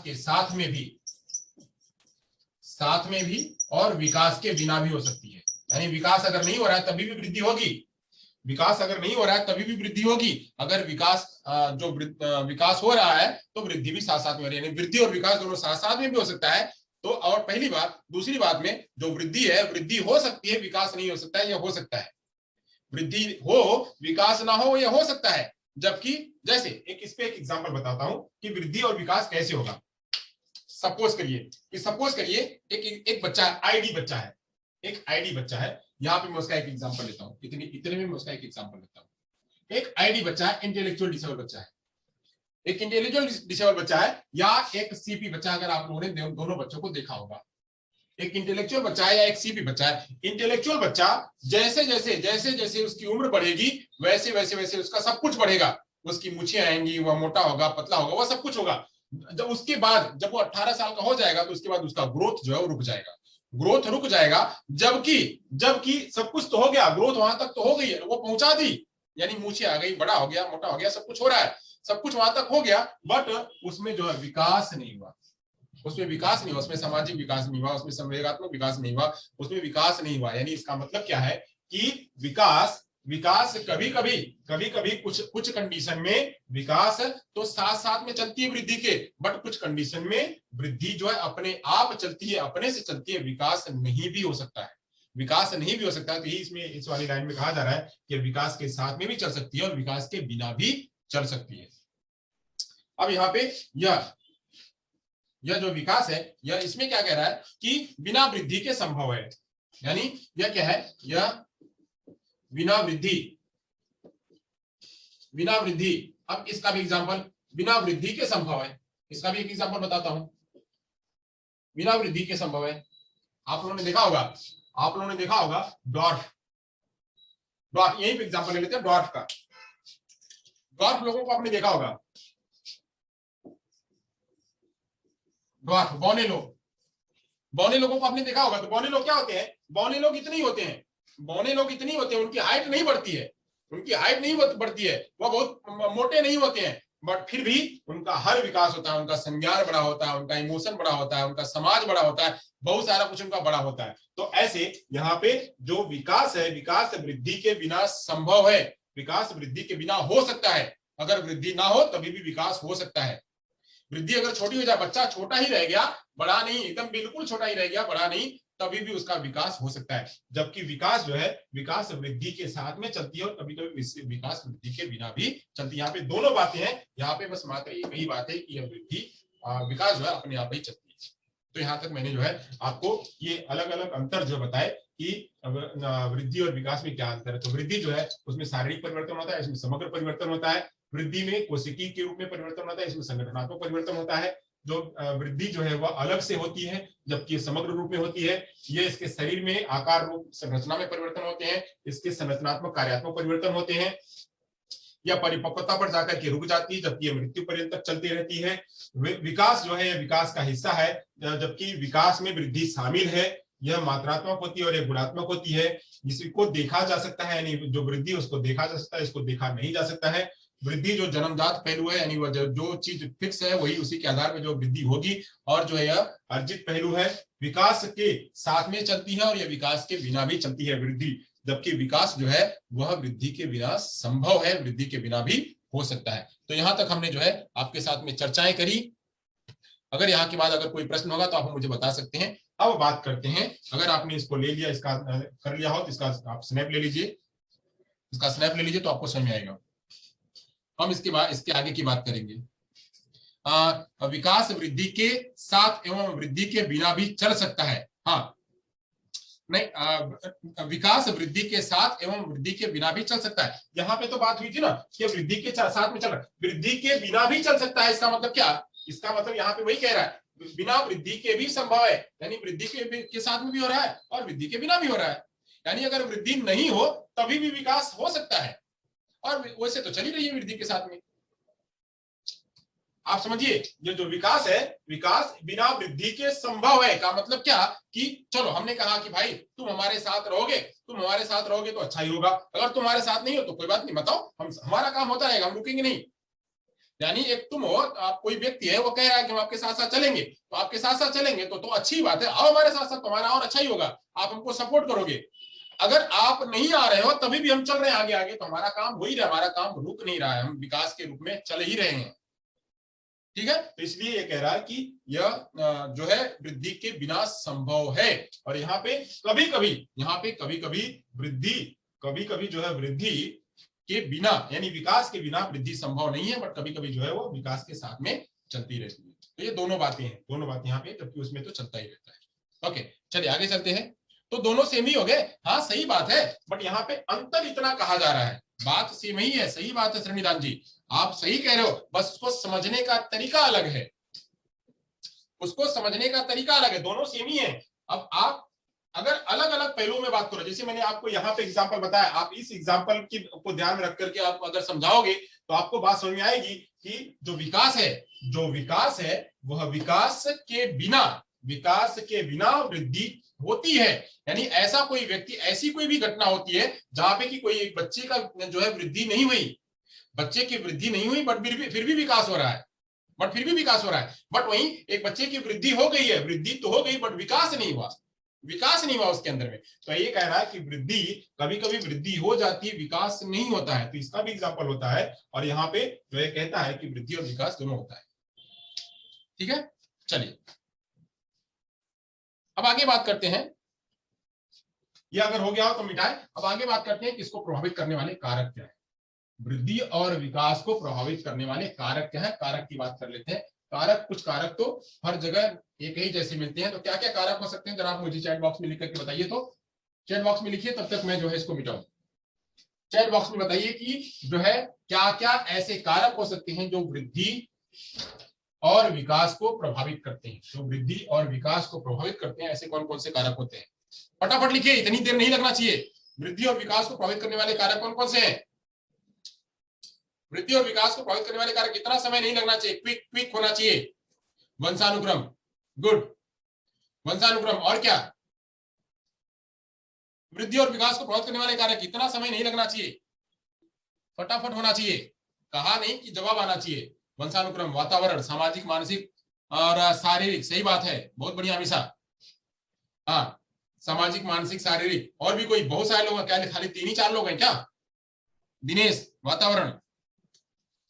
के साथ में भी और विकास के बिना भी हो सकती है। यानी विकास अगर नहीं हो रहा है तभी भी वृद्धि होगी, विकास अगर नहीं हो रहा है तभी भी वृद्धि होगी, अगर विकास विकास हो रहा है तो वृद्धि भी साथ साथ में हो रही है, यानी वृद्धि और विकास दोनों साथ साथ में भी हो सकता है। तो और पहली बात, दूसरी बात में जो वृद्धि है, वृद्धि हो सकती है, विकास नहीं हो सकता है, यह हो सकता है, वृद्धि हो विकास ना हो, यह हो सकता है। जबकि जैसे इस पे एक एग्जांपल बताता हूं कि वृद्धि और विकास कैसे होगा। सपोज करिए एक बच्चा है, आईडी बच्चा है, एक आईडी बच्चा है, यहाँ पे मैं उसका एक एग्जांपल लेता हूँ, इतने में मैं उसका एक एग्जांपल लेता हूँ। एक आईडी बच्चा है, इंटेलेक्चुअल डिसेबल बच्चा है, एक इंटेलेक्चुअल डिसेबल बच्चा है या एक सीपी बच्चा, अगर आप लोगों ने दोनों बच्चों को देखा होगा, एक इंटेलेक्चुअल बच्चा है या एक सीपी बच्चा है। इंटेलेक्चुअल बच्चा जैसे जैसे उसकी उम्र बढ़ेगी वैसे वैसे उसका सब कुछ बढ़ेगा, उसकी मूछें आएंगी, वह मोटा होगा, पतला होगा, वह सब कुछ होगा। जब उसके बाद जब वो 18 साल का हो जाएगा तो उसके बाद उसका ग्रोथ जो है वो रुक जाएगा, ग्रोथ रुक जाएगा। जबकि सब कुछ तो हो गया, ग्रोथ वहां तक तो हो गई है, वो पहुंचा दी, यानी मूछें आ गई, बड़ा हो गया, मोटा हो गया, सब कुछ हो रहा है, सब कुछ वहां तक हो गया, बट उसमें जो है विकास नहीं हुआ, उसमें सामाजिक विकास नहीं हुआ, उसमें संवेगात्मक विकास नहीं हुआ, उसमें विकास नहीं हुआ। यानी इसका मतलब क्या है कि विकास कभी कभी कुछ कंडीशन में विकास तो साथ साथ में चलती है वृद्धि के, बट कुछ कंडीशन में वृद्धि जो है अपने आप चलती है, अपने से चलती है, विकास नहीं भी हो सकता है, तो यही इसमें इस वाली लाइन में कहा जा रहा है कि विकास के साथ में भी चल सकती है और विकास के बिना भी चल सकती है। अब यहाँ पे यह जो विकास है, यह इसमें क्या कह रहा है कि बिना वृद्धि के संभव है, यानी यह क्या है, यह बिना वृद्धि अब इसका भी एग्जांपल बिना वृद्धि के संभव है, इसका भी एक एग्जांपल बताता हूं, बिना वृद्धि के संभव है। आप लोगों ने देखा होगा डॉर्फ, डॉर्फ यही पे एग्जांपल ले लेते हैं डॉर्फ का। डॉर्फ लोगों को आपने देखा होगा, डॉर्फ बौने लोग, बौने लोगों को आपने देखा होगा। तो बौने लोग क्या होते हैं, बौने लोग इतने ही होते हैं, बौने लोग इतने ही होते हैं, उनकी हाइट नहीं बढ़ती है, उनकी हाइट नहीं बढ़ती है, वह बहुत मोटे नहीं होते हैं, बट फिर भी उनका हर विकास होता है, उनका संज्ञान बड़ा होता है, उनका इमोशन बड़ा होता है, उनका समाज बड़ा होता है, बहुत सारा कुछ उनका बड़ा होता है। तो ऐसे यहाँ पे जो विकास है, विकास वृद्धि के बिना संभव है, विकास वृद्धि के बिना हो सकता है। अगर वृद्धि ना हो तभी भी विकास हो सकता है। वृद्धि अगर छोटी हो जाए, बच्चा छोटा ही रह गया, बड़ा नहीं, एकदम बिल्कुल छोटा ही रह गया, बड़ा नहीं, तभी भी उसका विकास हो सकता है। जबकि विकास जो है, विकास वृद्धि के साथ में चलती है और कभी कभी विकास वृद्धि के बिना भी चलती है। यहाँ पे दोनों बातें हैं, यहाँ पे बस मात्र एक ही बात है कि यह वृद्धि विकास जो है अपने आप ही चलती है। तो यहाँ तक मैंने जो है आपको ये अलग अलग अंतर जो बताए कि वृद्धि और विकास में क्या अंतर है। तो वृद्धि जो है उसमें शारीरिक परिवर्तन होता है, इसमें समग्र परिवर्तन होता है। वृद्धि में कोशिकीय के रूप में परिवर्तन होता है, इसमें संगठनात्मक परिवर्तन होता है। जो वृद्धि जो है वह अलग से होती है, जबकि समग्र रूप में होती है। ये इसके शरीर में आकार रूप संरचना में परिवर्तन होते हैं, इसके संरचनात्मक कार्यात्मक परिवर्तन होते हैं। या परिपक्वता पर जाकर के रुक जाती है, जबकि यह मृत्यु पर्यंत तक चलती रहती है। विकास जो है यह विकास का हिस्सा है, जबकि विकास में वृद्धि शामिल है। यह मात्रात्मक होती है और यह गुणात्मक होती है। जिसको देखा जा सकता है, यानी जो वृद्धि उसको देखा जा सकता है, इसको देखा नहीं जा सकता है। वृद्धि जो जन्मजात पहलू है, यानी वह जो चीज फिक्स है वही उसी के आधार पर जो वृद्धि होगी, और जो है यह अर्जित पहलू है। विकास के साथ में चलती है और यह विकास के बिना भी चलती है वृद्धि, जबकि विकास जो है वह वृद्धि के बिना संभव है, वृद्धि के बिना भी हो सकता है। तो यहां तक हमने जो है आपके साथ में चर्चाएं करी। अगर यहाँ के बाद अगर कोई प्रश्न होगा तो आप मुझे बता सकते हैं। अब बात करते हैं, अगर आपने इसको ले लिया, इसका कर लिया हो तो इसका आप स्नैप ले लीजिए, इसका स्नैप ले लीजिए तो आपको समझ में आएगा। हम इसके बाद इसके आगे की बात करेंगे। विकास वृद्धि के साथ एवं वृद्धि के बिना भी चल सकता है। हाँ नहीं, विकास वृद्धि के साथ एवं वृद्धि के बिना भी चल सकता है। यहाँ पे तो बात हुई थी ना कि वृद्धि के साथ में चल रहा है, वृद्धि के बिना भी चल सकता है। इसका मतलब क्या, इसका मतलब यहाँ पे वही कह रहा है, बिना वृद्धि के भी संभव है, यानी वृद्धि के साथ में भी हो रहा है और वृद्धि के बिना भी हो रहा है। यानी अगर वृद्धि नहीं हो तभी भी विकास हो सकता है, और वैसे तो चली रही है वृद्धि के साथ में। आप समझिए, ये जो विकास है, विकास बिना वृद्धि के संभव है का मतलब क्या कि चलो हमने कहा कि भाई तुम हमारे साथ रहोगे, तुम हमारे साथ रहोगे तो अच्छा ही होगा, अगर तुम्हारे साथ नहीं हो तो कोई बात नहीं, बताओ हमारा काम होता रहेगा, हम रुकेंगे नहीं। यानी एक तुम हो, आप कोई व्यक्ति है वो कह रहा है कि हम आपके साथ साथ चलेंगे, तो आपके साथ साथ चलेंगे तो अच्छी बात है, आओ हमारे साथ साथ, तुम्हारा और अच्छा ही होगा, आप हमको सपोर्ट करोगे। अगर आप नहीं आ रहे हो तभी भी हम चल रहे हैं आगे आगे, तो हमारा काम हो ही रहा है, हमारा काम रुक नहीं रहा है, हम विकास के रूप में चल ही रहे हैं। ठीक है, तो इसलिए ये कह रहा है कि यह जो है वृद्धि के बिना संभव है। और यहाँ पे कभी कभी वृद्धि, कभी कभी जो है वृद्धि के बिना, यानी विकास के बिना वृद्धि संभव नहीं है, बट कभी कभी जो है वो विकास के साथ में चलती रहती है। तो ये दोनों बातें हैं, दोनों बातें यहाँ पे, जबकि उसमें तो चलता ही रहता है। ओके चलिए आगे चलते हैं। तो दोनों सेम ही हो गए, हाँ सही बात है, बट यहाँ पे अंतर इतना कहा जा रहा है, बात सेम ही है, सही बात है श्रीनिधान जी, आप सही कह रहे हो, बस उसको समझने का तरीका अलग है, उसको समझने का तरीका अलग है, दोनों सेम ही है। अब आप अगर अलग अलग पहलुओं में बात करो, जैसे मैंने आपको यहाँ पे एग्जांपल बताया, आप इस एग्जांपल को ध्यान में रख करके आप अगर समझाओगे तो आपको बात समझ में आएगी कि जो विकास है वह विकास के बिना वृद्धि होती है। यानी ऐसा कोई व्यक्ति, ऐसी कोई भी घटना होती है जहां पे कि कोई एक बच्चे का जो है वृद्धि नहीं हुई, बच्चे की वृद्धि नहीं हुई, बट फिर भी विकास हो रहा है, बट वहीं एक बच्चे की वृद्धि हो गई है, वृद्धि तो हो गई बट विकास नहीं हुआ उसके अंदर में। तो ये कह रहा है कि वृद्धि, कभी कभी वृद्धि हो जाती है, विकास नहीं होता है, तो इसका भी एग्जांपल होता है। और यहाँ पे जो ये कहता है कि वृद्धि और विकास दोनों होता है। ठीक है, चलिए अब आगे बात करते हैं, ये अगर हो गया हो तो मिटाए। अब आगे बात करते हैं कि इसको प्रभावित करने वाले कारक क्या है, वृद्धि और विकास को प्रभावित करने वाले कारक क्या है, कारक की बात कर लेते हैं। कारक, कुछ कारक तो हर जगह एक ही जैसे मिलते हैं, तो क्या क्या कारक हो सकते हैं जरा आप मुझे चैट बॉक्स में लिख करके बताइए। तो चैट बॉक्स में लिखिए, तब तक मैं जो है इसको मिटाऊं। चैट बॉक्स में बताइए कि जो है क्या क्या ऐसे कारक हो सकते हैं जो वृद्धि और विकास को प्रभावित करते हैं, जो वृद्धि और विकास को प्रभावित करते हैं, ऐसे कौन कौन से कारक होते हैं? फटाफट लिखिए, इतनी देर नहीं लगना चाहिए। वृद्धि और विकास को प्रभावित करने वाले कारक कौन कौन से हैं? वृद्धि और विकास को प्रभावित करने वाले कारक, इतना समय नहीं लगना चाहिए, क्विक क्विक होना चाहिए। वंशानुक्रम, गुड, वंशानुक्रम। और क्या? वृद्धि और विकास को प्रभावित करने वाले कारक, इतना समय नहीं लगना चाहिए, फटाफट होना चाहिए, कहा नहीं कि जवाब आना चाहिए। वंशानुक्रम, वातावरण, सामाजिक, मानसिक और शारीरिक, सही बात है, बहुत बढ़िया हमेशा। हाँ, सामाजिक, मानसिक, शारीरिक। और भी कोई? बहुत सारे लोग हैं क्या? खाली 3 ही 4 लोग हैं क्या? दिनेश, वातावरण,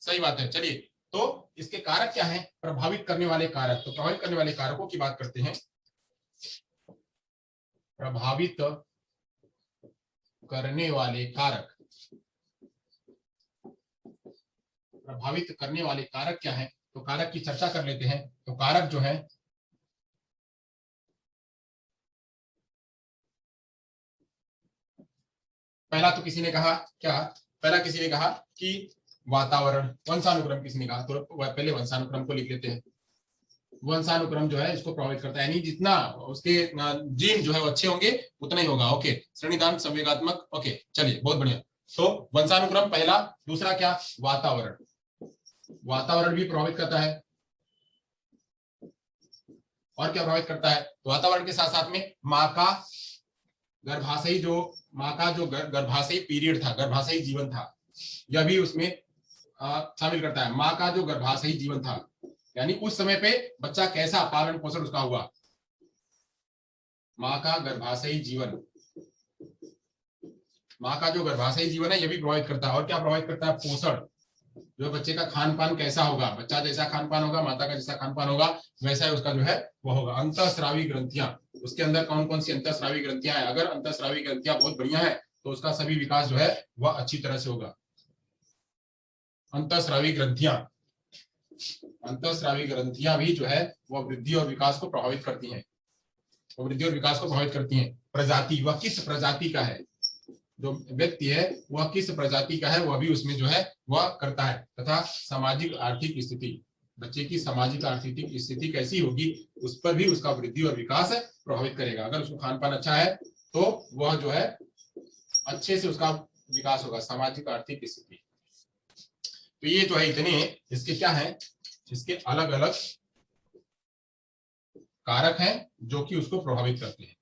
सही बात है। चलिए, तो इसके कारक क्या हैं? प्रभावित करने वाले कारक। तो प्रभावित करने वाले कारकों की बात करते हैं। प्रभावित करने वाले कारक, प्रभावित करने वाले कारक क्या है? तो कारक की चर्चा कर लेते हैं। तो कारक जो है, पहला तो किसी ने कहा क्या? पहला किसी ने कहा कि वातावरण। वंशानुक्रम किसी ने कहा, तो पहले वंशानुक्रम को लिख लेते हैं। वंशानुक्रम जो है इसको प्रभावित करता है, यानी जितना उसके जीन जो है वो अच्छे होंगे उतना ही होगा। ओके, श्रेणीदान, संवेगात्मक। ओके, चलिए, बहुत बढ़िया। तो वंशानुक्रम पहला। दूसरा क्या? वातावरण। वातावरण भी प्रभावित करता है। और क्या प्रभावित करता है? तो वातावरण के साथ साथ में माँ का गर्भाशयी, जो माँ का जो गर्भाशयी पीरियड था, गर्भाशयी जीवन था, यह भी उसमें शामिल करता है। माँ का जो गर्भाशयी जीवन था, यानी उस समय पे बच्चा कैसा पालन पोषण उसका हुआ, माँ का गर्भाशयी जीवन, माँ का जो गर्भाशयी जीवन है यह भी प्रभावित करता है। और क्या प्रभावित करता है? पोषण, जो बच्चे का खान पान कैसा होगा, बच्चा जैसा खान पान होगा, माता का जैसा खान पान होगा, वैसा ही उसका जो है वो होगा। अंतःस्रावी ग्रंथियां, उसके अंदर कौन कौन सी अंतःस्रावी ग्रंथियां हैं? अगर अंतःस्रावी ग्रंथियां बहुत बढ़िया है तो उसका सभी विकास जो है वह अच्छी तरह से होगा। अंतःस्रावी ग्रंथियां, अंतःस्रावी ग्रंथियां भी जो है वह वृद्धि और विकास को प्रभावित करती हैं, वो वृद्धि और विकास को प्रभावित करती हैं। प्रजाति, वह किस प्रजाति का है, जो व्यक्ति है वह किस प्रजाति का है, वह भी उसमें जो है वह करता है। तथा सामाजिक आर्थिक स्थिति, बच्चे की सामाजिक आर्थिक स्थिति कैसी होगी उस पर भी उसका वृद्धि और विकास प्रभावित करेगा। अगर उसको खान पान अच्छा है तो वह जो है अच्छे से उसका विकास होगा। सामाजिक आर्थिक स्थिति, तो ये जो है इतने इसके क्या है, इसके अलग अलग कारक हैं जो कि उसको प्रभावित करते हैं।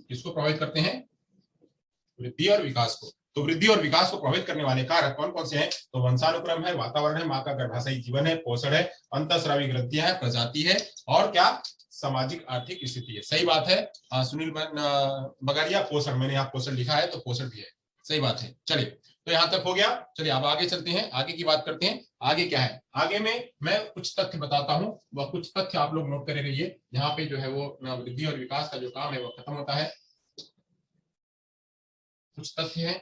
किसको प्रभावित करते हैं? वृद्धि और विकास को। तो वृद्धि और विकास को प्रभावित करने वाले कारक कौन कौन से हैं? तो वंशानुक्रम है, वातावरण है, माँ का गर्भाशयी जीवन है, पोषण है, अंतःस्रावी ग्रंथियां है, प्रजाति है, और क्या? सामाजिक आर्थिक स्थिति है। सही बात है सुनील बगाड़िया, पोषण, मैंने यहाँ पोषण लिखा है तो पोषण भी है, सही बात है। चलिए, तो यहाँ तक हो गया। चलिए अब आगे चलते हैं, आगे की बात करते हैं। आगे क्या है? आगे में मैं कुछ तथ्य बताता हूँ, वह कुछ तथ्य आप लोग नोट करे रहिए। यहाँ पे जो है वो वृद्धि और विकास का जो काम है वो खत्म होता है। कुछ तथ्य हैं,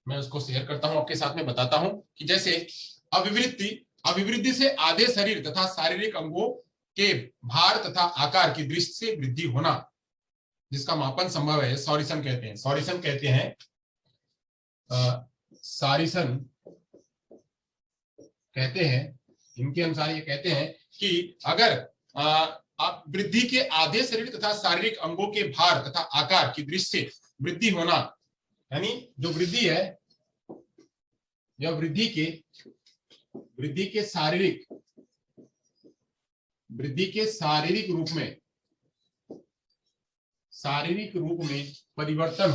मैं उसको शेयर करता हूं आपके साथ में, बताता हूं कि जैसे अभिवृद्धि, अभिवृद्धि से आधे शरीर तथा शारीरिक अंगों के भार तथा आकार की दृष्टि से वृद्धि होना, जिसका मापन संभव है, सॉरिसन कहते हैं। सॉरिसन कहते हैं, सॉरिसन कहते हैं, इनके अनुसार ये कहते हैं कि अगर आप वृद्धि के आधे शरीर तथा शारीरिक अंगों के भार तथा आकार की दृष्टि से वृद्धि होना, यानी जो वृद्धि है यह वृद्धि के शारीरिक, वृद्धि के शारीरिक रूप में परिवर्तन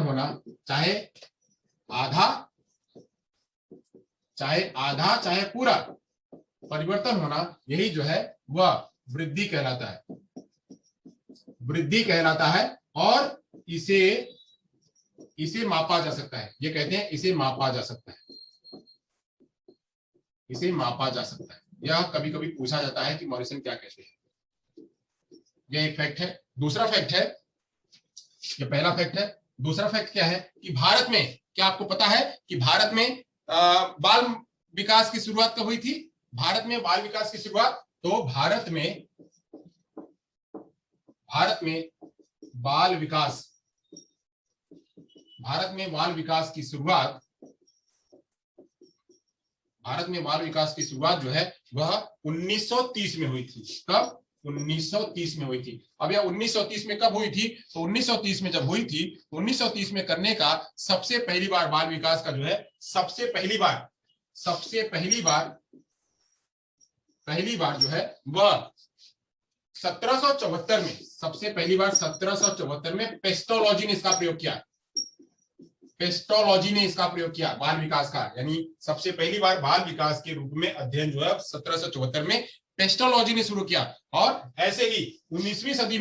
होना, चाहे आधा चाहे पूरा परिवर्तन होना, यही जो है वह वृद्धि कहलाता है, वृद्धि कहलाता है। और इसे मापा जा सकता है, ये कहते हैं इसे मापा जा सकता है, इसे मापा जा सकता है। यह कभी कभी पूछा जाता है कि मॉरिसन क्या कहते हैं। यह एक फैक्ट है। दूसरा फैक्ट है, ये पहला फैक्ट है। दूसरा फैक्ट क्या है कि भारत में, क्या आपको पता है कि भारत में बाल विकास की शुरुआत कब हुई थी? भारत में बाल विकास की शुरुआत, तो भारत में बाल विकास भारत में बाल विकास की शुरुआत, भारत में बाल विकास की शुरुआत जो है वह 1930 में हुई थी। कब? 1930 में हुई थी। अब यह 1930 में कब हुई थी? तो 1930 में जब हुई थी तो 1930 में करने का सबसे पहली बार बाल विकास का जो है सबसे पहली बार जो है वह 1774 में, सबसे पहली बार 1774 में पेस्टोलॉजी ने इसका प्रयोग किया। पेस्टोलॉजी ने इसका प्रयोग किया बाल विकास का, यानी सबसे पहली बार बाल विकास के रूप में अध्ययन जो है 1774 में पेस्टोलॉजी ने शुरू किया। और ऐसे ही 19वीं सदी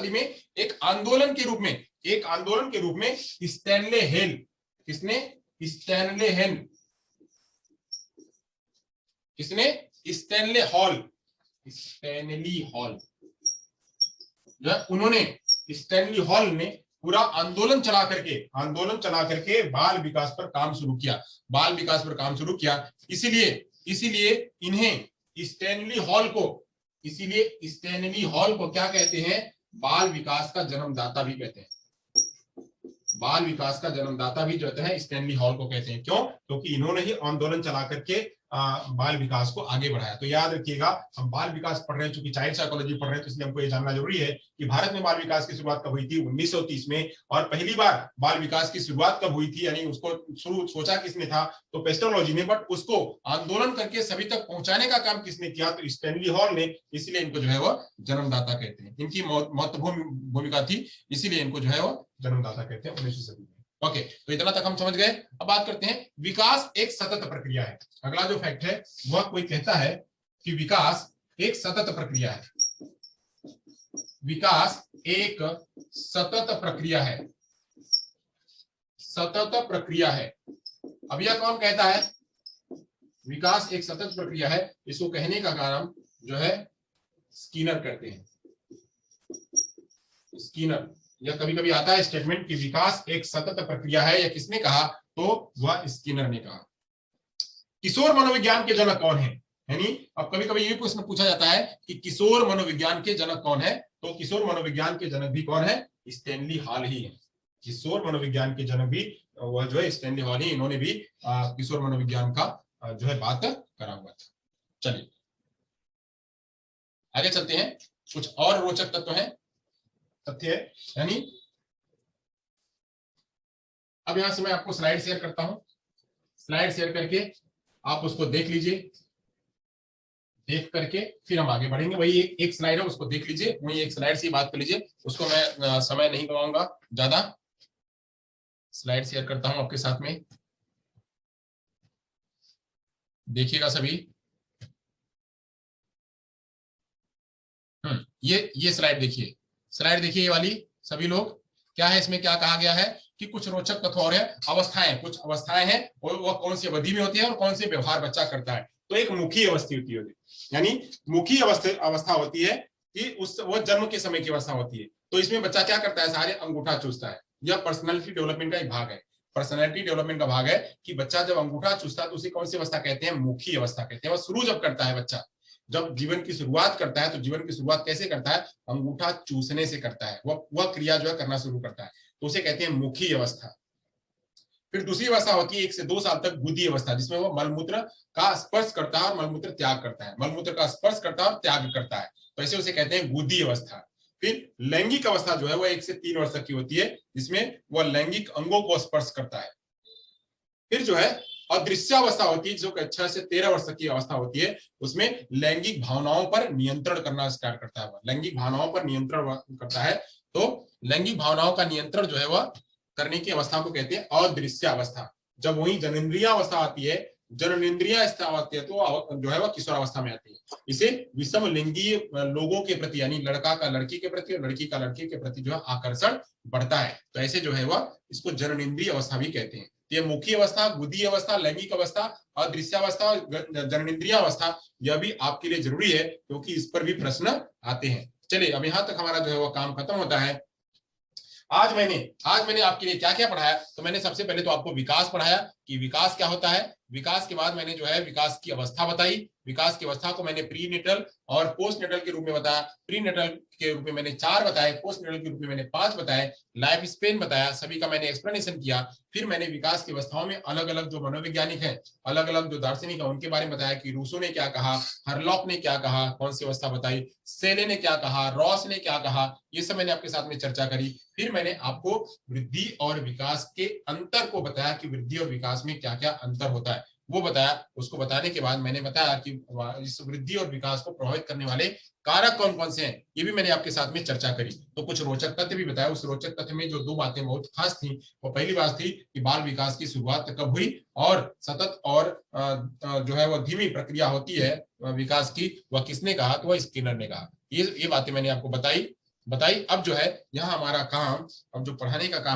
में एक आंदोलन के रूप में स्टैनले हेल, किसने? स्टैनले स्टैनली हॉल जो है, उन्होंने स्टैनली हॉल ने पूरा आंदोलन चला करके बाल विकास पर काम शुरू किया। इसीलिए इन्हें स्टैनली हॉल को क्या कहते हैं? बाल विकास का जन्मदाता भी कहते हैं। बाल विकास का जन्मदाता भी जो है स्टैनली हॉल को कहते हैं। क्यों? क्योंकि इन्होंने ही आंदोलन चला करके बाल विकास को आगे बढ़ाया। तो याद रखिएगा, हम बाल विकास पढ़ रहे हैं, चूंकि चाइल्ड साइकोलॉजी पढ़ रहे हैं, तो इसलिए हमको ये जानना जरूरी है कि भारत में बाल विकास की शुरुआत कब हुई थी? 1930 में। और पहली बार बाल विकास की शुरुआत कब हुई थी, यानी उसको सोचा किसने था? तो पेस्टोलॉजी ने। बट उसको आंदोलन करके सभी तक पहुंचाने का काम किसने किया? तो स्टैनली हॉल ने। इसलिए इनको जो है वो जन्मदाता कहते हैं। इनकी महत्वपूर्ण भूमिका थी, इसीलिए इनको जो है वो जन्मदाता कहते हैं 19वीं सदी में। ओके, तो इतना तक हम समझ गए। अब बात करते हैं, विकास एक सतत प्रक्रिया है। अगला जो फैक्ट है वह कोई कहता है कि विकास एक सतत प्रक्रिया है। विकास एक सतत प्रक्रिया है। अब यह कौन कहता है? विकास एक सतत प्रक्रिया है। इसको कहने का काम जो है स्किनर करते हैं। स्किनर, या कभी कभी आता है स्टेटमेंट कि विकास एक सतत प्रक्रिया है। या किसने कहा? तो वह स्किनर ने कहा। किशोर मनोविज्ञान के जनक कौन है? यानी अब कभी कभी ये प्रश्न पूछा जाता है कि किशोर मनोविज्ञान के जनक कौन है? तो किशोर मनोविज्ञान के जनक भी कौन है? स्टैनली हॉल ही है। किशोर मनोविज्ञान के जनक भी वह जो है स्टैनली हॉल ही। इन्होंने भी किशोर मनोविज्ञान का जो है बात करा हुआ था। चलिए आगे चलते हैं। कुछ और रोचक तत्व है, तथ्य है। यानी अब यहां से मैं आपको स्लाइड शेयर करता हूं। स्लाइड शेयर करके आप उसको देख लीजिए। देख करके फिर हम आगे बढ़ेंगे। वही एक स्लाइड है, उसको देख लीजिए। वही एक स्लाइड से बात कर लीजिए। उसको मैं समय नहीं गवाऊंगा ज्यादा। स्लाइड शेयर करता हूं आपके साथ में, देखिएगा सभी। ये स्लाइड देखिए। स्लाइड देखिए ये वाली सभी लोग। क्या है इसमें? क्या कहा गया है कि कुछ रोचक तथ्य और है। अवस्थाएं, कुछ अवस्थाएं हैं और वह कौन सी अवधि में होती है और कौन से व्यवहार बच्चा करता है। तो एक मुखी अवस्था होती है, यानी मुखी अवस्था होती है कि वो जन्म के समय की अवस्था होती है। तो इसमें बच्चा क्या करता है? सारे अंगूठा चूसता है। यह पर्सनैलिटी डेवलपमेंट का एक भाग है। पर्सनैलिटी डेवलपमेंट का भाग है कि बच्चा जब अंगूठा चूसता है तो उसे कौन सी अवस्था कहते हैं? मुखी अवस्था कहते हैं। वह शुरू जब करता है बच्चा, जब जीवन की शुरुआत करता है, तो जीवन की शुरुआत कैसे करता है? अंगूठा चूसने से करता है। वह क्रिया जो है करना शुरू करता है, तो उसे कहते हैं मुखी अवस्था। फिर दूसरी अवस्था होती है 1 से 2 साल तक गुदी अवस्था, जिसमें वो मलमूत्र का स्पर्श करता है और मलमूत्र त्याग करता है। मलमूत्र का स्पर्श करता है और त्याग करता है, तो ऐसे उसे कहते हैं गुदी अवस्था। फिर लैंगिक अवस्था जो है वह 1 से 3 वर्ष तक की होती है, जिसमें वह लैंगिक अंगों को स्पर्श करता है। फिर जो है अदृश्य अवस्था होती है, जो 6 से 13 वर्ष तक की अवस्था होती है। उसमें लैंगिक भावनाओं पर नियंत्रण करना स्टार्ट करता है। लैंगिक भावनाओं पर नियंत्रण करता है। तो लैंगिक भावनाओं का नियंत्रण जो है वह करने की अवस्था को कहते हैं अदृश्य अवस्था। जब वही जननेंद्रिय अवस्था आती है, जननेंद्रिय अवस्था आती है, तो जो है वह किशोर अवस्था में आती है। इसे विषम लिंगीय लोगों के प्रति, यानी लड़का का लड़की के प्रति और लड़की का लड़के के प्रति जो है आकर्षण बढ़ता है। तो ऐसे जो है वह इसको जननेंद्रिय अवस्था भी कहते हैं। ये मुखी अवस्था, गुदी अवस्था, लैंगिक अवस्था, अदृश्य अवस्था, जननेंद्रिय अवस्था, यह भी आपके लिए जरूरी है क्योंकि इस पर भी प्रश्न आते हैं। चलिए अब यहां तक हमारा जो है वो काम खत्म होता है। आज मैंने आपके लिए क्या क्या पढ़ाया? तो मैंने सबसे पहले तो आपको विकास पढ़ाया कि विकास क्या होता है, विकास के बाद मैंने जो है विकास की अवस्था बताई। विकास की अवस्था को मैंने प्री नेटल और पोस्ट नेटल के रूप में बताया। प्री नेटल के रूप में मैंने 4 बताए, पोस्ट नेटल के रूप में मैंने 5 बताए, लाइफ स्पेन बताया, सभी का मैंने एक्सप्लेनेशन किया। फिर मैंने विकास की अवस्थाओं में अलग अलग जो मनोवैज्ञानिक हैं, अलग अलग जो दार्शनिक है, उनके बारे में बताया कि रूसो ने क्या कहा, हरलॉक ने क्या कहा, कौन सी अवस्था बताई, सेले ने क्या कहा, रॉस ने क्या कहा, ये सब मैंने आपके साथ में चर्चा करी। फिर मैंने आपको वृद्धि और विकास के अंतर को बताया कि वृद्धि और विकास में क्या क्या अंतर होता है, वो बताया। उसको बताने के बाद मैंने बताया कि इस वृद्धि और विकास को प्रभावित करने वाले कारक कौन कौन से हैं, ये भी मैंने आपके साथ में चर्चा करी। तो कुछ रोचक तथ्य भी बताया। उस रोचक तथ्य में जो 2 बातें बहुत खास थी, वो पहली बात थी कि बाल विकास की शुरुआत कब हुई और सतत और जो है वो धीमी प्रक्रिया होती है विकास की, वह किसने कहा, तो वह स्किनर ने कहा। ये बातें मैंने आपको बताई। अब जो है यहाँ हमारा काम, अब जो पढ़ाने का काम